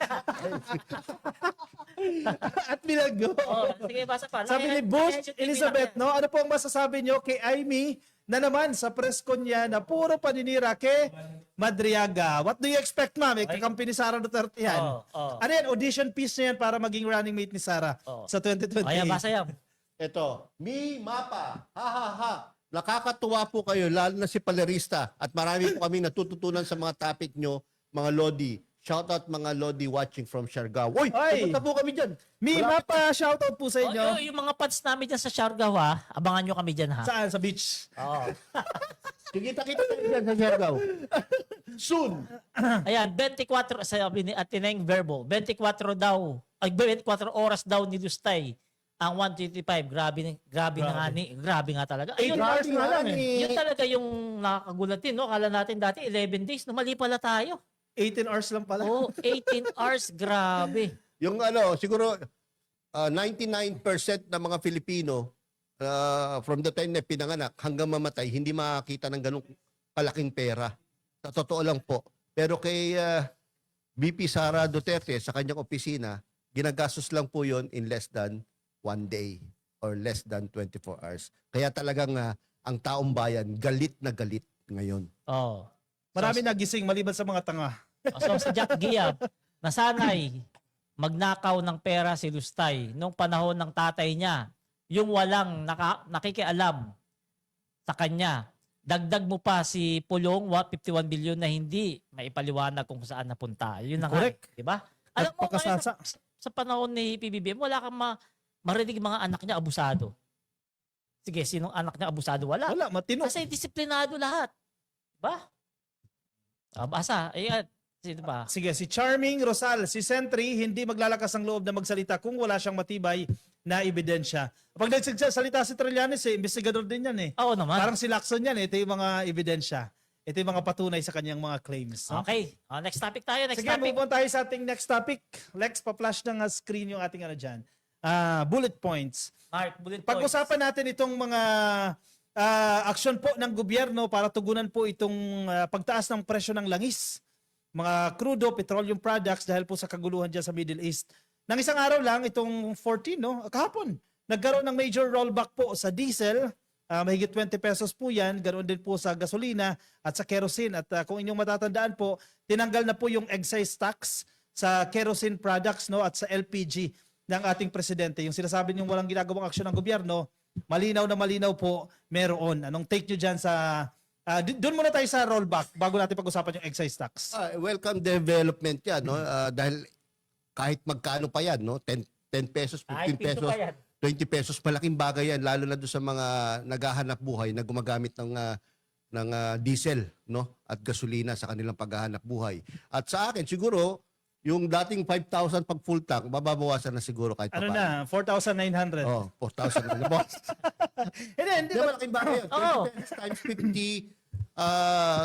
At bilanggo. Oh, sige, basa pa. Sabi ni Bush Elizabeth, no? Ano po ang masasabi nyo kay Amy na naman sa press con niya na puro paninira kay Madriaga? What do you expect, ma'am? Kakampi ni Sara Duterte yan. Ano yan? Audition piece niya yan para maging running mate ni Sara sa 2028. Ayan, basa yan. Ito, Mapa, ha. Nakakatuwa po kayo, lalo na si Palerista. At marami po kami natututunan sa mga topic nyo, mga Lodi. Shoutout mga Lodi watching from Siargao. Uy, Ay! pumunta po kami dyan. Mapa, shoutout po sa inyo. Yung mga pads namin dyan sa Siargao ha, abangan nyo kami dyan ha. Saan? Sa beach. Oo. Kita tayo dyan sa Siargao. Soon. Ayan, 24, sabi ni Ateneng Verbo, 24 oras daw ni Lustay ang 125. Grabe nga talaga. 8 hours na lang eh. Yun talaga yung nakakagulat din, no? Kala natin dati 11 days, no? Mali pala tayo. 18 hours lang pala. Oh, 18 hours, grabe. Yung siguro 99% ng mga Filipino from the time na pinanganak hanggang mamatay, hindi makakita ng ganung kalaking pera. Sa totoo lang po. Pero kay VP Sara Duterte sa kanyang opisina, ginagastos lang po yon in less than 1 day or less than 24 hours. Kaya talagang ang taong bayan galit na galit ngayon. Oh. Marami nagising maliban sa mga tanga. So sa Jack Giab, nasanay magnakaw ng pera si Lustay nung panahon ng tatay niya, yung walang nakikialam sa kanya. Dagdag mo pa si Pulong, 51 billion na hindi maipaliwanag kung saan napunta. Yun na nga, Correct. di ba? Alam mo, ngayon, Nagpakasasa. sa panahon ni PBBM, wala kang marinig mga anak niya abusado. Sige, sinong anak niya abusado? Wala. Wala, matino. Kasi disiplinado lahat. Diba? Basa. Ayan. Sino ba? Sige, si Charming Rosal, si Sentry, hindi maglalakas ang loob na magsalita kung wala siyang matibay na ebidensya. Pag nagsalita si Trillanes, investigador din yan eh. Oo naman. Parang si Lacson yan, ito yung mga ebidensya. Ito yung mga patunay sa kanyang mga claims. no? Okay. Next topic tayo. Next Sige, topic. move on tayo sa ating next topic. Lex, pa-flash ng screen yung ating dyan. Bullet points. Mark, bullet points. Pag-usapan natin itong mga aksyon po ng gobyerno para tugunan po itong pagtaas ng presyo ng langis, mga crudo, petroleum products dahil po sa kaguluhan dyan sa Middle East. Nang isang araw lang, itong 14, kahapon, nagkaroon ng major rollback po sa diesel, mahigit 20 pesos po yan, ganoon din po sa gasolina at sa kerosene. At kung inyong matatandaan po, tinanggal na po yung excise tax sa kerosene products at sa LPG ng ating presidente. Yung sinasabi niyong walang ginagawang aksyon ng gobyerno, malinaw na malinaw po, meron. Anong take nyo dyan sa... doon muna tayo sa rollback bago natin pag-usapan yung excise tax. Welcome development yan, no? Dahil kahit magkano pa yan, no? 10 pesos, 15 pesos, 20 pesos, malaking bagay yan, lalo na doon sa mga naghahanap buhay na gumagamit ng diesel, no? At gasolina sa kanilang paghahanap buhay. At sa akin, siguro, yung dating 5,000 pag full tank, mababawasan na siguro kahit Ano paano. na? 4,900. Oh, 4,000 na boss. Hindi. Di ba malaking bagay yun? 20 Oo. pesos times 50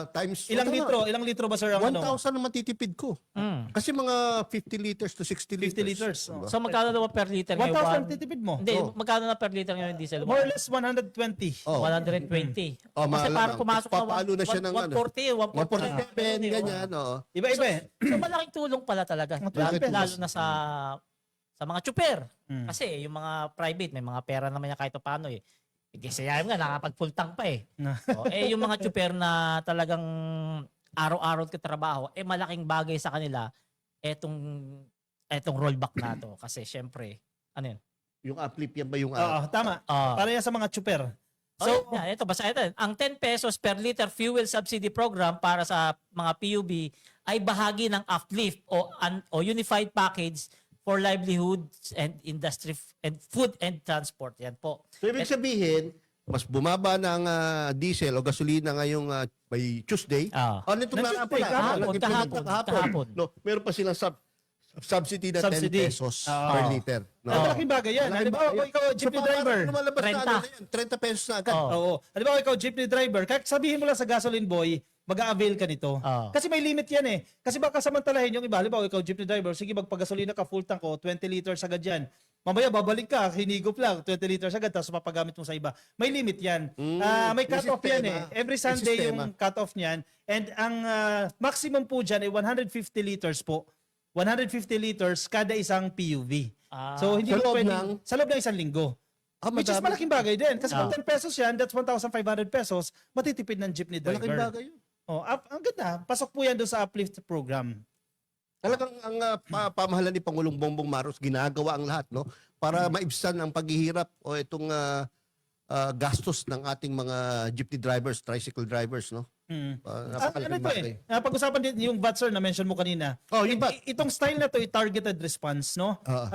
times... Ilang litro? Ilang litro ba, sir? Ang 1,000 na matitipid ko. Kasi mga 50 liters to 60 liters. 50 liters. Diba? So magkano naman per liter ngayon? 1,000 titipid mo? Hindi, Oh. magkano na per liter ngayon yung diesel? More or less 120. Oh. 120. Oh, Kasi mahal parang na. pumasok na Papalo na siya ng 140, 147, ganyan. Oo. Iba-iba eh. So malaking tulong pala talaga. Malaking Lalo na sa mga tsuper. Mm. Kasi yung mga private, may mga pera naman yan kahit pa paano eh. Kasi yan nga, nakapag-full tank pa eh. Yung mga tsuper na talagang araw-araw katrabaho, malaking bagay sa kanila etong rollback na to. Kasi syempre, ano yun? Yung uplift yan ba yung... Oo, tama. Para yan sa mga chuper. So, ito, basta ito. Ang 10 pesos per liter fuel subsidy program para sa mga PUB ay bahagi ng uplift o unified package for livelihoods and industry and food and transport. Yan po. So, ibig sabihin, mas bumaba ng diesel o gasolina ngayong by Tuesday. Ah. Ano itong Next nakaraan Tuesday, pala? kahapon, kahapon. No, meron pa silang subsidy na 10 Subsidy. pesos Oo. per liter. No? Ay, malaking bagay yan. Malaking Halimbawa, bagay. kung ikaw jeepney paano driver. lumalabas na 30. ano na yan? 30 pesos na agad. Oo. Oo. Halimbawa, ikaw jeepney driver, kahit sabihin mo lang sa gasoline boy, mag-a-avail ka nito. Oo. Kasi may limit yan eh. Kasi baka samantalahin yung iba. Halimbawa, ikaw jeepney driver, sige magpagasolina ka full tank ko, 20 liters agad yan. Mamaya babalik ka, hinigop lang, 20 liters agad, tapos papagamit mo sa iba. May limit yan. May may cut-off yan eh. sistema. Every May Sunday sistema. yung cut-off niyan. And ang maximum po dyan ay 150 liters po. 150 liters kada isang PUV. Ah. So hindi Sa mo loob pwedeng, ng- sa loob ng isang linggo. Which is madami. malaking bagay din. Kasi Ah. kung 10 pesos yan, that's 1,500 pesos, matitipid ng jeepney driver. Malaking bagay yun. Oh, ang ganda. Pasok po yan doon sa uplift program. Talagang ang pamahalaan ni Pangulong Bongbong Marcos ginagawa ang lahat, no, para maibsan ang paghihirap o itong gastos ng ating mga jeepney drivers, tricycle drivers, no. Mm. Ano Napakalaking ito bagay. pag-usapan din yung VAT sir na mention mo kanina. Oh, yung VAT. Itong style na to, targeted response, no? Oo.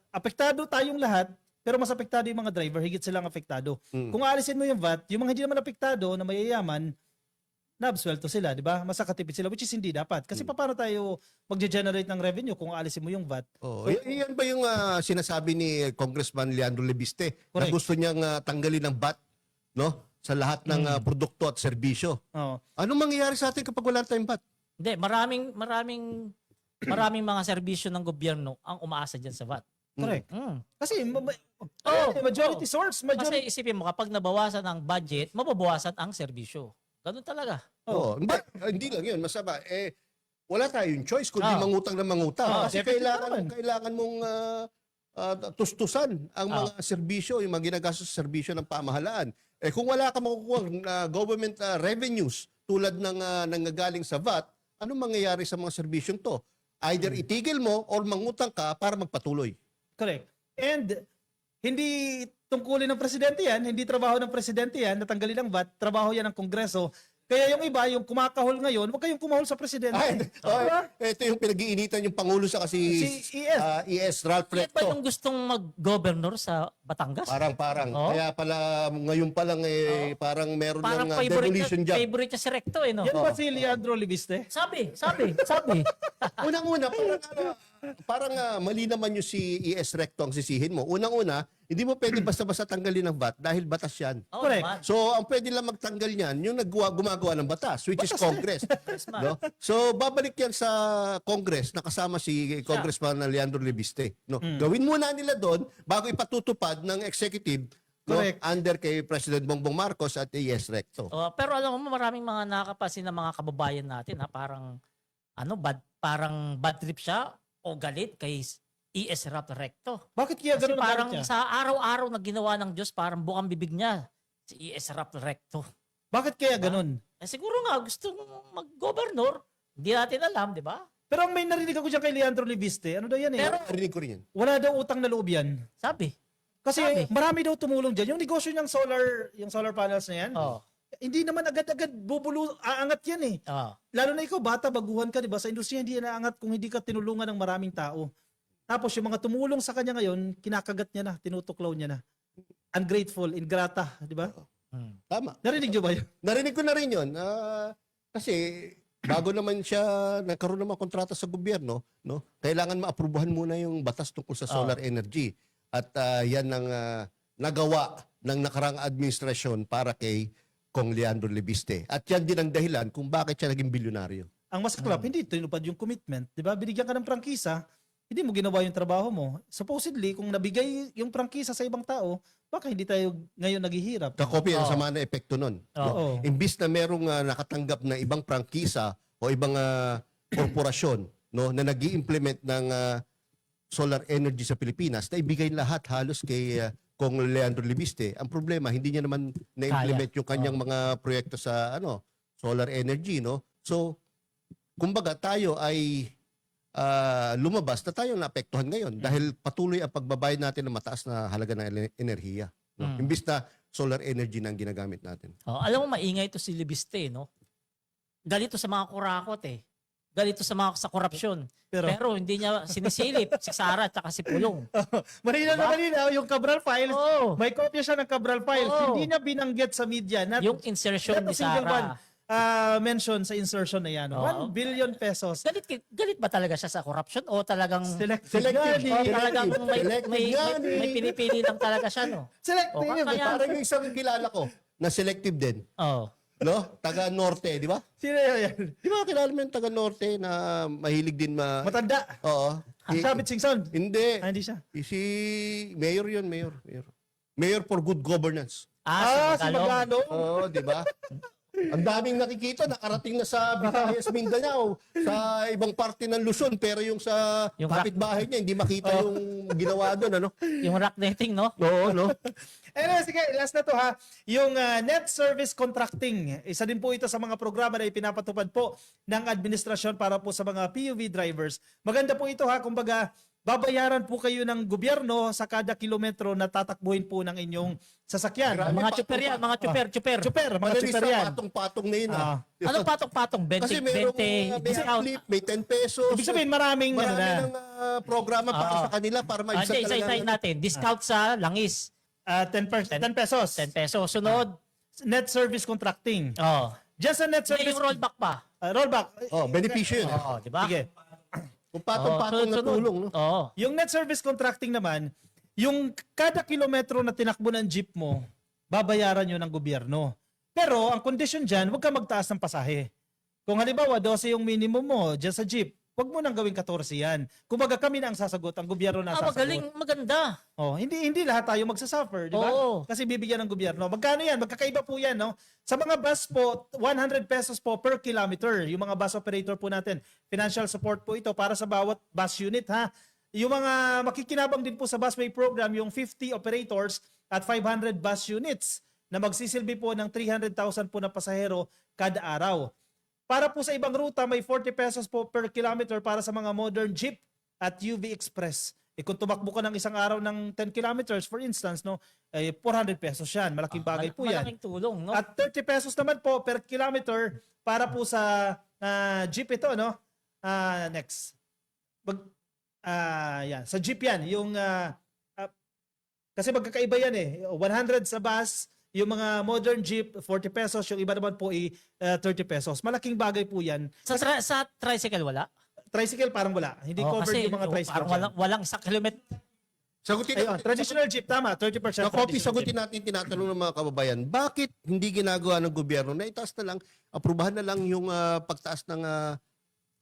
Apektado tayong lahat, pero mas apektado yung mga driver, higit silang apektado. Kung aalisin mo yung VAT, yung mga hindi naman apektado na mayayaman, naabswelto sila, di ba? Masakatipid sila, which is hindi dapat. Kasi paano tayo magge-generate ng revenue kung aalisin mo yung VAT? Oh, yan ba yung sinasabi ni Congressman Leandro Lebiste na Correct. gusto niyang tanggalin ng VAT, no, sa lahat ng produkto at serbisyo? Oh. Anong mangyayari sa atin kapag wala tayong VAT? Hindi, maraming mga serbisyo ng gobyerno ang umaasa dyan sa VAT. Correct. Mm. Kasi Oo, majority oo. source, Kasi majority. isipin mo, kapag nabawasan ang budget, mababawasan ang serbisyo. Ganun talaga. Oh, hindi lang 'yun, masama. Wala tayong choice kundi mangutang na mangutang. Kasi definitely kailangan mong tustusan ang mga serbisyo, yung mga ginagastos sa serbisyo ng pamahalaan. Kung wala ka makukuha government revenues tulad ng nanggagaling sa VAT, anong mangyayari sa mga serbisyong to? Either itigil mo or mangutang ka para magpatuloy. Correct. And hindi tungkulin ng presidente yan, hindi trabaho ng presidente yan, natanggalin ang VAT, trabaho yan ng Kongreso. Kaya yung iba, yung kumakahol ngayon, huwag kayong kumahol sa presidente. Diba? Ito yung pinag-iinitan yung Pangulo sa Si ES. ES Ralph Yan ba Recto. yung gustong mag-governor sa Batangas? Parang. Oh. Kaya pala ngayon pa lang parang meron Parang ng demolition job. favorite niya si Recto eh, no? Yan ba si Leandro Libiste? Sabi. Unang-una, parang mali naman yung si ES Recto ang sisihin mo. Unang-una, hindi mo pwede basta-basta tanggalin ng VAT dahil batas yan. Oo Correct. naman. So, ang pwede lang magtanggal niyan, yung gumagawa ng batas, which is Congress. Congressman. No? So, babalik yan sa Congress na kasama si Congressman Leandro Lebiste. No? Gawin muna nila doon bago ipatutupad ng executive, no, Correct. under kay President Bongbong Marcos at ES Recto. Pero alam mo, maraming mga nakapasin na mga kababayan natin, ha, parang bad trip siya o galit kay ES Recto. Bakit kaya Kasi ganun ang parang galit niya? sa araw-araw na ginawa ng Diyos, parang bukang bibig niya si ES Recto. Bakit kaya ganun? Siguro nga gusto mag-governor. Hindi natin alam, di ba? Pero ang may narinig ako dyan kay Leandro Libiste, ano daw yan eh? Pero- Narinig ko rin yan. Wala daw utang na loob yan. Sabi. Kasi Sabi. marami daw tumulong dyan. Yung negosyo niyang yung solar panels na yan, Oh. hindi naman agad-agad aangat yan eh. Oh. Lalo na ikaw, bata, baguhan ka, di ba? Sa industriya, hindi yan aangat kung hindi ka tinulungan ng maraming tao. Tapos yung mga tumulong sa kanya ngayon, kinakagat niya na, tinutuklaw niya na. Ungrateful, ingrata, di ba? Tama. Narinig niyo ba yun? Narinig ko na rin yun. Kasi bago naman siya nagkaroon ng mga kontrata sa gobyerno, no, kailangan maaprubahan muna yung batas tungkol sa solar energy. At yan ang nagawa ng nakarang administrasyon para kay Kong Leandro Lebiste. At yan din ang dahilan kung bakit siya naging bilyonaryo. Ang masaklap, hindi tinupad yung commitment. Di ba? Binigyan ka ng prangkisa, hindi mo ginawa yung trabaho mo. Supposedly, kung nabigay yung prangkisa sa ibang tao, baka hindi tayo ngayon naghihirap. Kakopy ang Oo. sama na epekto nun. Oo. No? Imbis na merong nakatanggap na ibang prangkisa o ibang korporasyon, no, na nag-i-implement ng solar energy sa Pilipinas, na ibigay lahat halos kay Kong Leandro Lebiste. Ang problema, hindi niya naman na-implement yung kanyang mga proyekto sa solar energy. No? So, kumbaga tayo ay lumabas na tayo naapektuhan ngayon dahil patuloy ang pagbabayad natin ng mataas na halaga ng enerhiya. No? Imbis na solar energy na ang ginagamit natin. Alam mo, maingay to si Libiste, no? Galito sa mga kurakot eh. ganito sa korupsyon. Pero- Pero hindi niya sinisilip si Sara at saka si Pulong. Malinaw na malinaw, yung Cabral Files, Oo. may kopya siya ng Cabral Files. Oo. Hindi niya binanggit sa media. Yung insertion not a ni single one, Sara. mention sa insertion na yan. Oo. 1 billion pesos. Galit ba talaga siya sa corruption o talagang Selective. Selective. o talagang Selective yan eh. may pinipili lang talaga siya, no? Selective. O, kaya- Parang yung isang kilala ko na selective din. Oh. No? Taga Norte, di ba? Sino yan? Di ba kilala mo yung taga Norte na mahilig din Matanda. Oo. Sabit Singson. Hindi. Hindi siya. Si Mayor yun, Mayor. Mayor for good governance. Si Magano. Oo, di ba? Ang daming nakikita, nakarating na sa Visayas, Mindanao, sa ibang parte ng Luzon, pero yung sa Yung kapitbahay niya, hindi makita yung ginawa doon, ano? Yung rock netting, no? Oo, no? Anyway, sige, last na to ha. Yung net service contracting, isa din po ito sa mga programa na ipinapatupad po ng administrasyon para po sa mga PUV drivers. Maganda po ito ha, kumbaga babayaran po kayo ng gobyerno sa kada kilometro na tatakbuhin po ng inyong sasakyan. Grabe. Mga chuper yan, mga chuper. Chuper, mga Madali chuper sa yan. patong-patong na yun, Ah. Anong patong-patong? 20, Kasi merong 20 may discount. flip, may 10 pesos. Ibig sabihin maraming ano marami na. ng programa para Oo. sa kanila para maibsan talaga. Isa-isahin natin. Discount sa langis. 10 pesos. 10 pesos. Sunod. Net service contracting. Oh. Just sa net Hindi service yung rollback pa. rollback. Oh, benepisyo yun. Oo, di ba? Sige. Kung patong-patong na sunod. tulong, no? Oo. Yung net service contracting naman, yung kada kilometro na tinakbo ng jeep mo, babayaran yun ng gobyerno. Pero ang condition dyan, huwag ka magtaas ng pasahe. Kung halimbawa, 12 yung minimum mo dyan sa jeep, huwag mo nang gawing 14 yan. Kumbaga kami na ang sasagot, ang gobyerno na ang sasagot. Magaling, maganda. Oh, hindi lahat tayo magsasuffer, di ba? Oo. Kasi bibigyan ng gobyerno. Magkano yan? Magkakaiba po yan, no? Sa mga bus po, 100 pesos po per kilometer. Yung mga bus operator po natin, financial support po ito para sa bawat bus unit, ha? Yung mga makikinabang din po sa busway program, yung 50 operators at 500 bus units na magsisilbi po ng 300,000 po na pasahero kada araw. Para po sa ibang ruta, may 40 pesos po per kilometer para sa mga modern jeep at UV Express. Kung tumakbo ka ng isang araw ng 10 kilometers, for instance, no, 400 pesos yan. Malaking bagay po yan. Malaking tulong, no? At 30 pesos naman po per kilometer para po sa jeep ito, no? Next. Yan. Sa jeep yan. Yung, kasi magkakaiba yan eh. 100 sa bus, yung mga modern jeep, 40 pesos. Yung iba naman po 30 pesos. Malaking bagay po yan. Sa tricycle, wala? Tricycle parang wala. Hindi Oo, covered kasi yung mga tricycle. parang walang isang kilometer. Sagutin Ayun, traditional jeep, tama. 30% Na copy, traditional sagutin jeep. natin tinatanong ng mga kababayan, bakit hindi ginagawa ng gobyerno na itaas na lang, aprubahan na lang yung pagtaas ng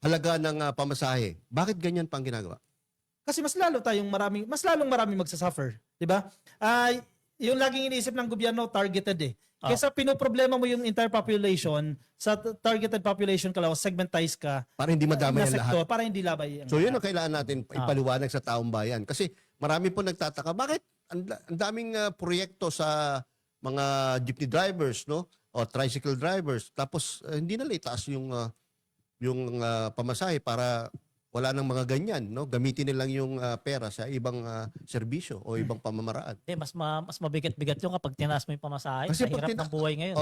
halaga ng pamasahe? Bakit ganyan pang ginagawa? Kasi mas lalong maraming magsasuffer, 'di ba? Yung laging iniisip ng gobyerno targeted eh. Kaysa pinoproblema mo yung entire population, sa targeted population ka lang, segmentize ka Para hindi madamay na ang lahat. sektor para hindi labay. So yun ang kailangan natin ipaliwanag sa taong bayan. Kasi marami po nagtataka, bakit ang daming proyekto sa mga jeepney drivers, no? O tricycle drivers. Tapos hindi nila itaas yung pamasahe para wala nang mga ganyan, no? Gamitin nilang yung pera sa ibang serbisyo o ibang pamamaraan. Mas mabigat-bigat yung kapag tinaas mo yung pamasahe Kasi sa pag hirap ng buhay ngayon.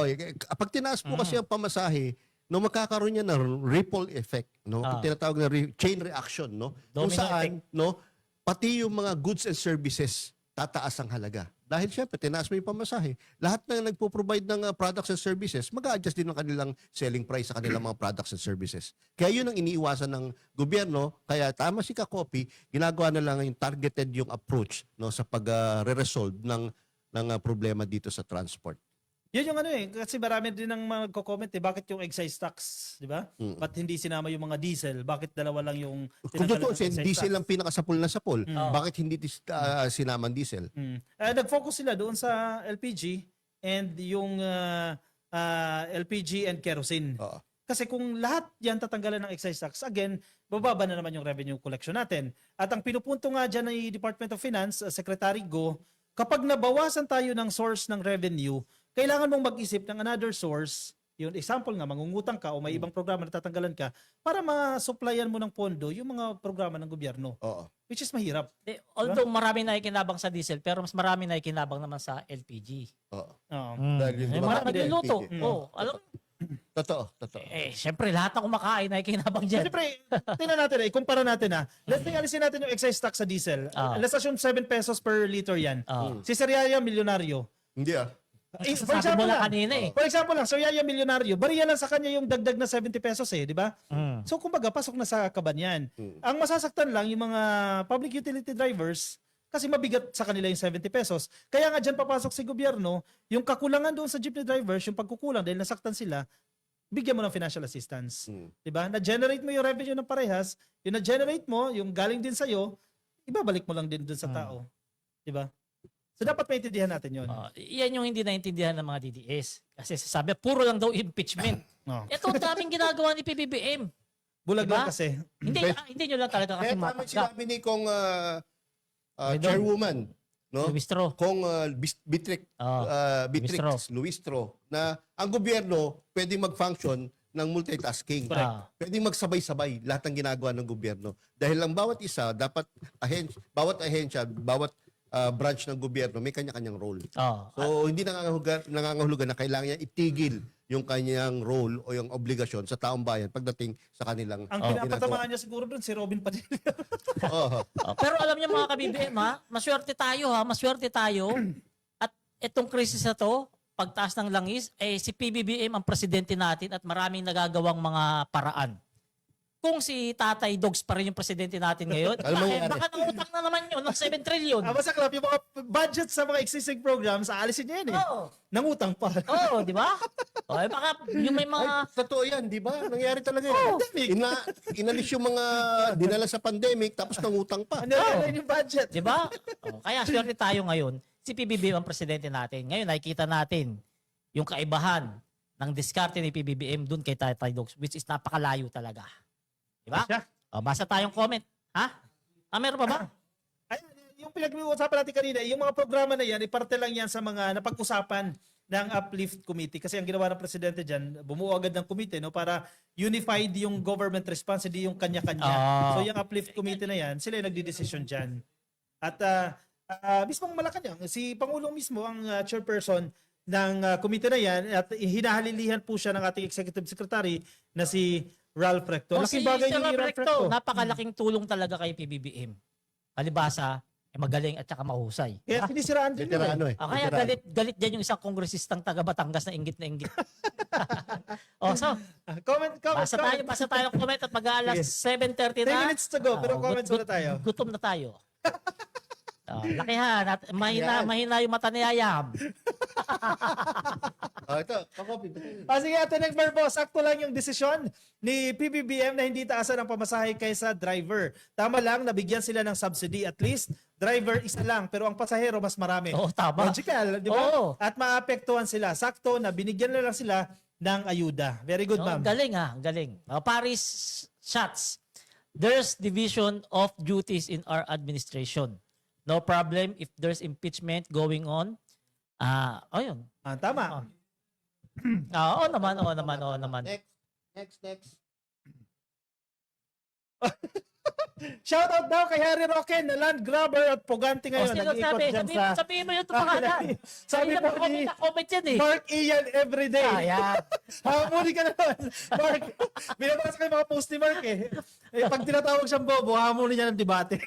Pag tinaas po kasi ang pamasahe, no, magkakaroon yan ng ripple effect, no? Tinatawag na chain reaction, no? Kung Domino saan, no, pati yung mga goods and services tataas ang halaga. Dahil syempre, tinaas mo yung pamasahe. Lahat na nagpo-provide ng products and services, mag-a-adjust din ang kanilang selling price sa kanilang mga products and services. Kaya yun ang iniiwasan ng gobyerno. Kaya tama si Kakopi, ginagawa na lang yung targeted yung approach, no, sa pag-resolve ng problema dito sa transport. Yun yung kasi marami din ang magko-comment bakit yung excise tax, di ba? Ba't hindi sinama yung mga diesel? Bakit dalawa lang yung Kung totoo, excise diesel tax? ang pinakasapul na sapul. Bakit hindi sinaman diesel? Nag-focus sila doon sa LPG and yung LPG and kerosene. Oo. Kasi kung lahat yan tatanggalan ng excise tax, again, bababa na naman yung revenue collection natin. At ang pinupunto nga dyan ng Department of Finance, Secretary Go, kapag nabawasan tayo ng source ng revenue, kailangan mong mag-isip ng another source. Yun, example nga, mangungutang ka o may ibang programa na tatanggalan ka para ma-supplyan mo ng pondo yung mga programa ng gobyerno. Oo. Which is mahirap. Although marami na ikinabang sa diesel, pero mas marami na ikinabang naman sa LPG. Oo. Oo. Dahil yung May mga mga nagluluto. LPG. Oh, alam, Totoo. Syempre, lahat ng kumakain ay kinabang dyan. Siyempre, tingnan natin ikumpara natin Let's say, alisin natin yung excise tax sa diesel. Let's assume 7 pesos per liter yan. Si Sir Yaya, milyonaryo. Hindi For Sabi mo example lang lang, kanina eh. For example lang, Sir Yaya, milyonaryo. Bariya lang sa kanya yung dagdag na 70 pesos di ba? Mm. So kumbaga, pasok na sa kaban yan. Ang masasaktan lang yung mga public utility drivers kasi mabigat sa kanila yung 70 pesos. Kaya nga dyan papasok si gobyerno, yung kakulangan doon sa jeepney drivers, yung pagkukulang dahil nasaktan sila, bigyan mo ng financial assistance. 'Di ba? Na-generate mo yung revenue ng parehas, yung na-generate mo, yung galing din sa'yo, ibabalik mo lang din doon sa tao. 'Di ba? So dapat maintindihan natin 'yon. Yan yung hindi naintindihan ng mga DDS. Kasi sasabi, puro lang daw impeachment. Ito ang daming ginagawa ni PBBM. Bulag Diba? lang kasi. Hindi nyo lang talaga kasi Kaya tama matanggap. sinabi ni Kong Pardon. chairwoman, no? Luistro. Kong Bitrix Luistro, na ang gobyerno pwedeng mag-function ng multitasking. Correct. Pwedeng magsabay-sabay lahat ng ginagawa ng gobyerno. Dahil lang bawat isa, dapat bawat ahensya, bawat branch ng gobyerno may kanya-kanyang role. So hindi nangangahulugan na kailangan niya itigil yung kanyang role o yung obligasyon sa taong bayan pagdating sa kanilang Ang pinapatamaan niya siguro doon si Robin Padilla. Pero alam niyo mga ka-BBM maswerte tayo. At itong krisis na to, pagtaas ng langis, si PBBM ang presidente natin at maraming nagagawang mga paraan. Kung si Tatay Dogs pa rin yung presidente natin ngayon, Alam mo yung baka nangutang na naman yun ng 7 trillion. Masaklap, yung mga budget sa mga existing programs, aalisin niya yun Oo. Nangutang pa. Oo, di ba? Baka yung may mga... Totoo yan, di ba? Nangyari talaga yan. Inalis yung mga dinala sa pandemic tapos nangutang pa. Ano yung budget? Di ba? Kaya swerte tayo ngayon. Si PBBM ang presidente natin. Ngayon nakikita natin yung kaibahan ng diskarte ni PBBM dun kay Tatay Dogs, which is napakalayo talaga. Di ba? Basa tayong comment. Ha? Meron pa ba? Ay, yung pinag-uusapan natin kanina, yung mga programa na yan, iparte lang yan sa mga napag-usapan ng Uplift Committee. Kasi ang ginawa ng presidente dyan, bumuo agad ng committee para unified yung government response, hindi yung kanya-kanya. So yung Uplift Committee na yan, sila yung nagdidesisyon dyan. At mismong Malacanang, si Pangulong mismo ang chairperson ng committee na yan at hinahalilihan po siya ng ating executive secretary na si Ralph Recto. Laking bagay Sir ni Ralph Recto. Napakalaking tulong talaga kay PBBM. Palibasa, magaling at saka mahusay. Kaya sinisiraan din yun. Kaya galit dyan yung isang kongresistang taga Batangas na inggit na inggit. So, Comment. basa tayo ng comment at mag-aalas 7:30 10 na. minutes to go, pero comments muna tayo. Gutom na tayo. Lakihan, mahina yung mata ni Yayam. Ito, kakopi. Sige, ito next po. Sakto lang yung desisyon ni PBBM na hindi taasan ang pamasahe kaysa driver. Tama lang, nabigyan sila ng subsidy. At least, driver isa lang, pero ang pasahero mas marami. Oo, tama. Logical, di ba? Oo. At maapektuhan sila. Sakto na binigyan na lang sila ng ayuda. Very good, ma'am. Galing galing. Paris shots. There's division of duties in our administration. No problem if there's impeachment going on. Ayun. Tama. Oo naman. Next. Shout out daw kay Harry Roque na Land Grabber at Pugante ngayon. Nag-iikot dyan sa... Sabihin mo yung pangalan. Sabi po ni comment yan eh. Mark Ian everyday. Ayan. Hamuli ka naman. Mark, binabasa ko yung mga post ni Mark pag tinatawag siyang bobo, hamuli niya ng debate.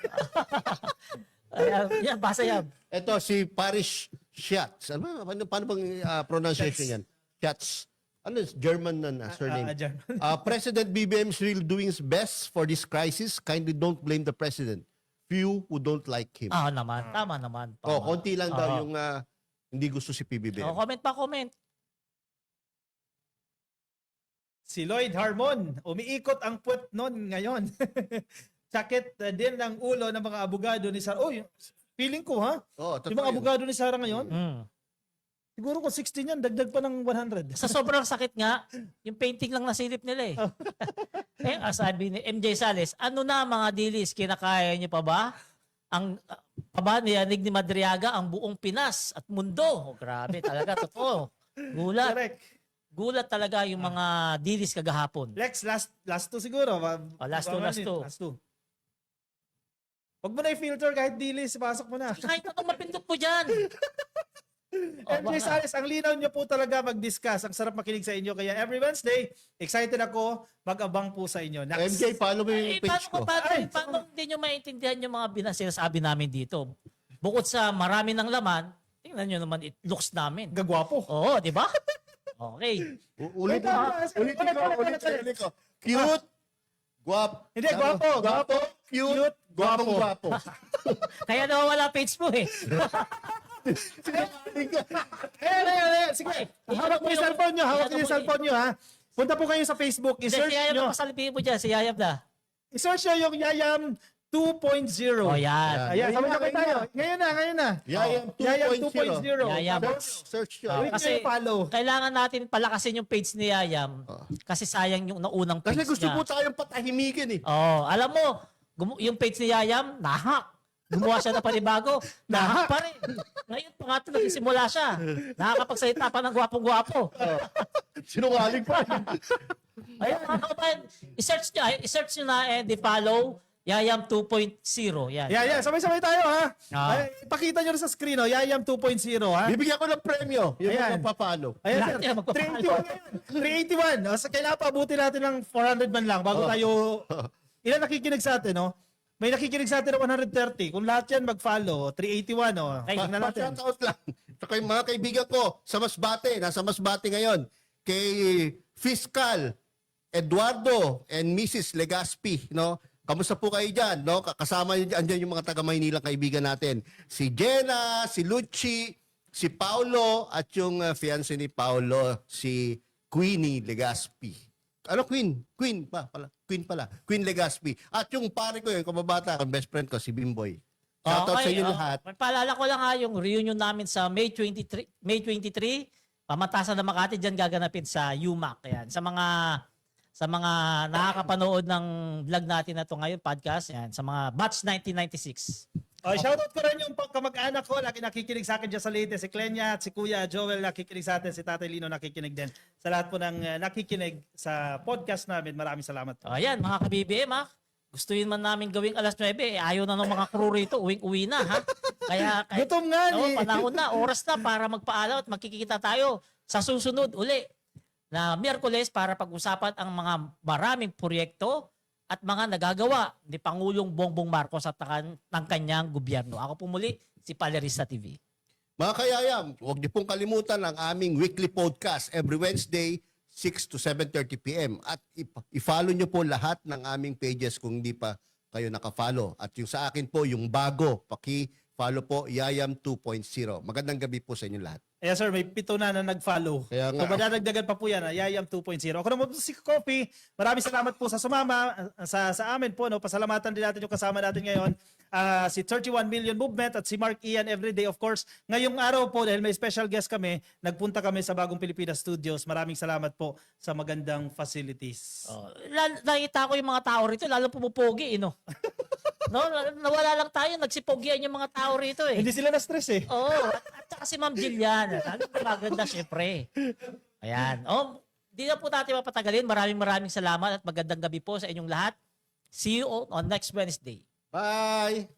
Yan, basa yan. Ito si Paris Schatz. Paano bang pronunciation yan? Schatz. Ano is German na surname? German. President BBM is really doing his best for this crisis. Kindly don't blame the president. Few who don't like him. Naman. Tama naman. Konti lang daw yung hindi gusto si PBBM. Comment. Si Lloyd Harmon, umiikot ang puwet nun ngayon. Sakit din ng ulo ng mga abogado ni Sara. Feeling ko yung mga abogado ni Sara ngayon, siguro kung 16 yan, dagdag pa ng 100. Sa sobrang sakit nga, yung painting lang nasilip nila eh. Sabi ni MJ Sales, ano na mga dilis, kinakaya niyo pa ba? Niyanig ni Madriaga ang buong Pinas at mundo. Grabe talaga, totoo. Gulat. Correct. Gulat talaga yung mga dilis kagahapon. Lex, last two siguro. Last two. Huwag mo na i-filter kahit dilis, pasok mo na. Kahit na itong mapindot po dyan. MJ Sares, ang linaw niyo po talaga mag-discuss. Ang sarap makinig sa inyo. Kaya every Wednesday, excited ako. Mag-abang po sa inyo. Next. MJ, follow mo yung page ko. Paano hindi nyo maintindihan yung mga sinasabi namin dito? Bukod sa marami ng laman, tingnan nyo naman it looks namin. Gagwapo. Oo, di ba? Okay. Ulitin ko. Cute, guwap. Hindi, gwapo. Cute, gwapo. guwapo. Kaya nawawala page mo eh. Ayan. Sige. Hawak mo yung cellphone nyo. Hawak niyo yung cellphone nyo, ha. Punta po kayo sa Facebook. Si I-search Yayam nyo. na pasalipin mo dyan. Si Yayam na. I-search nyo yung Yayam 2.0. O yan. Ayan, sabay tayo. Ngayon na. Yayam Yayam 2.0. 2.0. Yayam. Search nyo. Ah, Click nyo kasi yung follow. kailangan natin palakasin yung page ni Yayam. Kasi sayang yung naunang page Kasi gusto niya. po tayong patahimikin eh. Oh, alam mo, yung page ni Yayam, nahak. Gumawa siya na panibago, nahak pa rin. Ngayon pa nga ito, nagsimula siya. Nakakapagsalita pa ng gwapong-gwapo. Sinungaling pa. Ayun, mga kababayan, i-search nyo na and i-follow Yayam 2.0. Yan. Yan. Sabay-sabay tayo, ha. Ah. Ay, ipakita nyo rin sa screen, Yayam 2.0, ha. Bibigyan ko ng premyo. Yung Ayan. magpapalo. Ayan, Lahat sir. yan, magpapalo. 381 ngayon. 381. O, so, kailangan pa abutin natin ng 400 man lang bago tayo... Ilan nakikinig sa atin, no? May nakikinig sa atin ng 130. Kung lahat yan mag-follow, 381, no? Ay, Tingnan natin. Pa-shoutout lang. Ito kay mga kaibigan ko sa Masbate. Nasa Masbate ngayon. Kay Fiscal Eduardo and Mrs. Legaspi. No? Kamusta po kayo dyan? No? Kasama nyo dyan yung mga taga-Maynila kaibigan natin. Si Jenna, si Lucci, si Paulo, at yung fiancé ni Paulo, si Queenie Legaspi. Ano Queen? Queen pala. Queen Legaspi. At yung pare ko yun, kababata, ang best friend ko, si Bimboy. Shoutout sa inyo lahat. Paalala ko lang yung reunion namin sa May 23, Pamatasan ng Makati, dyan gaganapin sa UMAC. Yan. Sa mga nakakapanood ng vlog natin na to ngayon, podcast, yan, sa mga batch 1996. Shoutout ko rin yung kamag-anak ko. Lagi nakikinig sa akin dyan sa Leyte. Si Klenya at si Kuya Joel nakikinig sa atin. Si Tatay Lino nakikinig din. Sa lahat po ng nakikinig sa podcast namin, maraming salamat po. Ayan, mga ka-BBM, gustuin man namin gawing alas 9, ayaw na ng mga crew rito, uwing-uwi na, ha? Kaya Gutom nga, eh. panahon na, oras na para magpaalam at magkikita tayo sa susunod uli na Miyerkules para pag-usapan ang mga maraming proyekto at mga nagagawa ni Pangulong Bongbong Marcos at ng kanyang gobyerno. Ako po muli, si Palerista TV. Mga kayayam, huwag niyo pong kalimutan ang aming weekly podcast every Wednesday, 6 to 7:30 p.m. At i-follow niyo po lahat ng aming pages kung hindi pa kayo naka-follow. At yung sa akin po, yung bago, paki-follow po, Yayam 2.0. Magandang gabi po sa inyo lahat. Yes sir, may 7 na nag-follow. Kaya nga. So madadagdagan pa po yan, Yayam 2.0. Ako naman po si Coffee. Maraming salamat po sa sumama sa amin po. No? Pasalamatan din natin yung kasama natin ngayon. Si 31 Million Movement at si Mark Ian Everyday of course. Ngayong araw po dahil may special guest kami, nagpunta kami sa Bagong Pilipinas Studios. Maraming salamat po sa magandang facilities. Nakita ko yung mga tao rito, lalo pumupogi, no? No, nawala lang tayo, nagsipogian yung mga tao rito eh. Hindi sila na-stress eh. Oo, at saka si Ma'am Jillian. Talagang maganda syempre. Ayan. Di na po natin mapatagalin. Maraming salamat at magandang gabi po sa inyong lahat. See you on next Wednesday. Bye!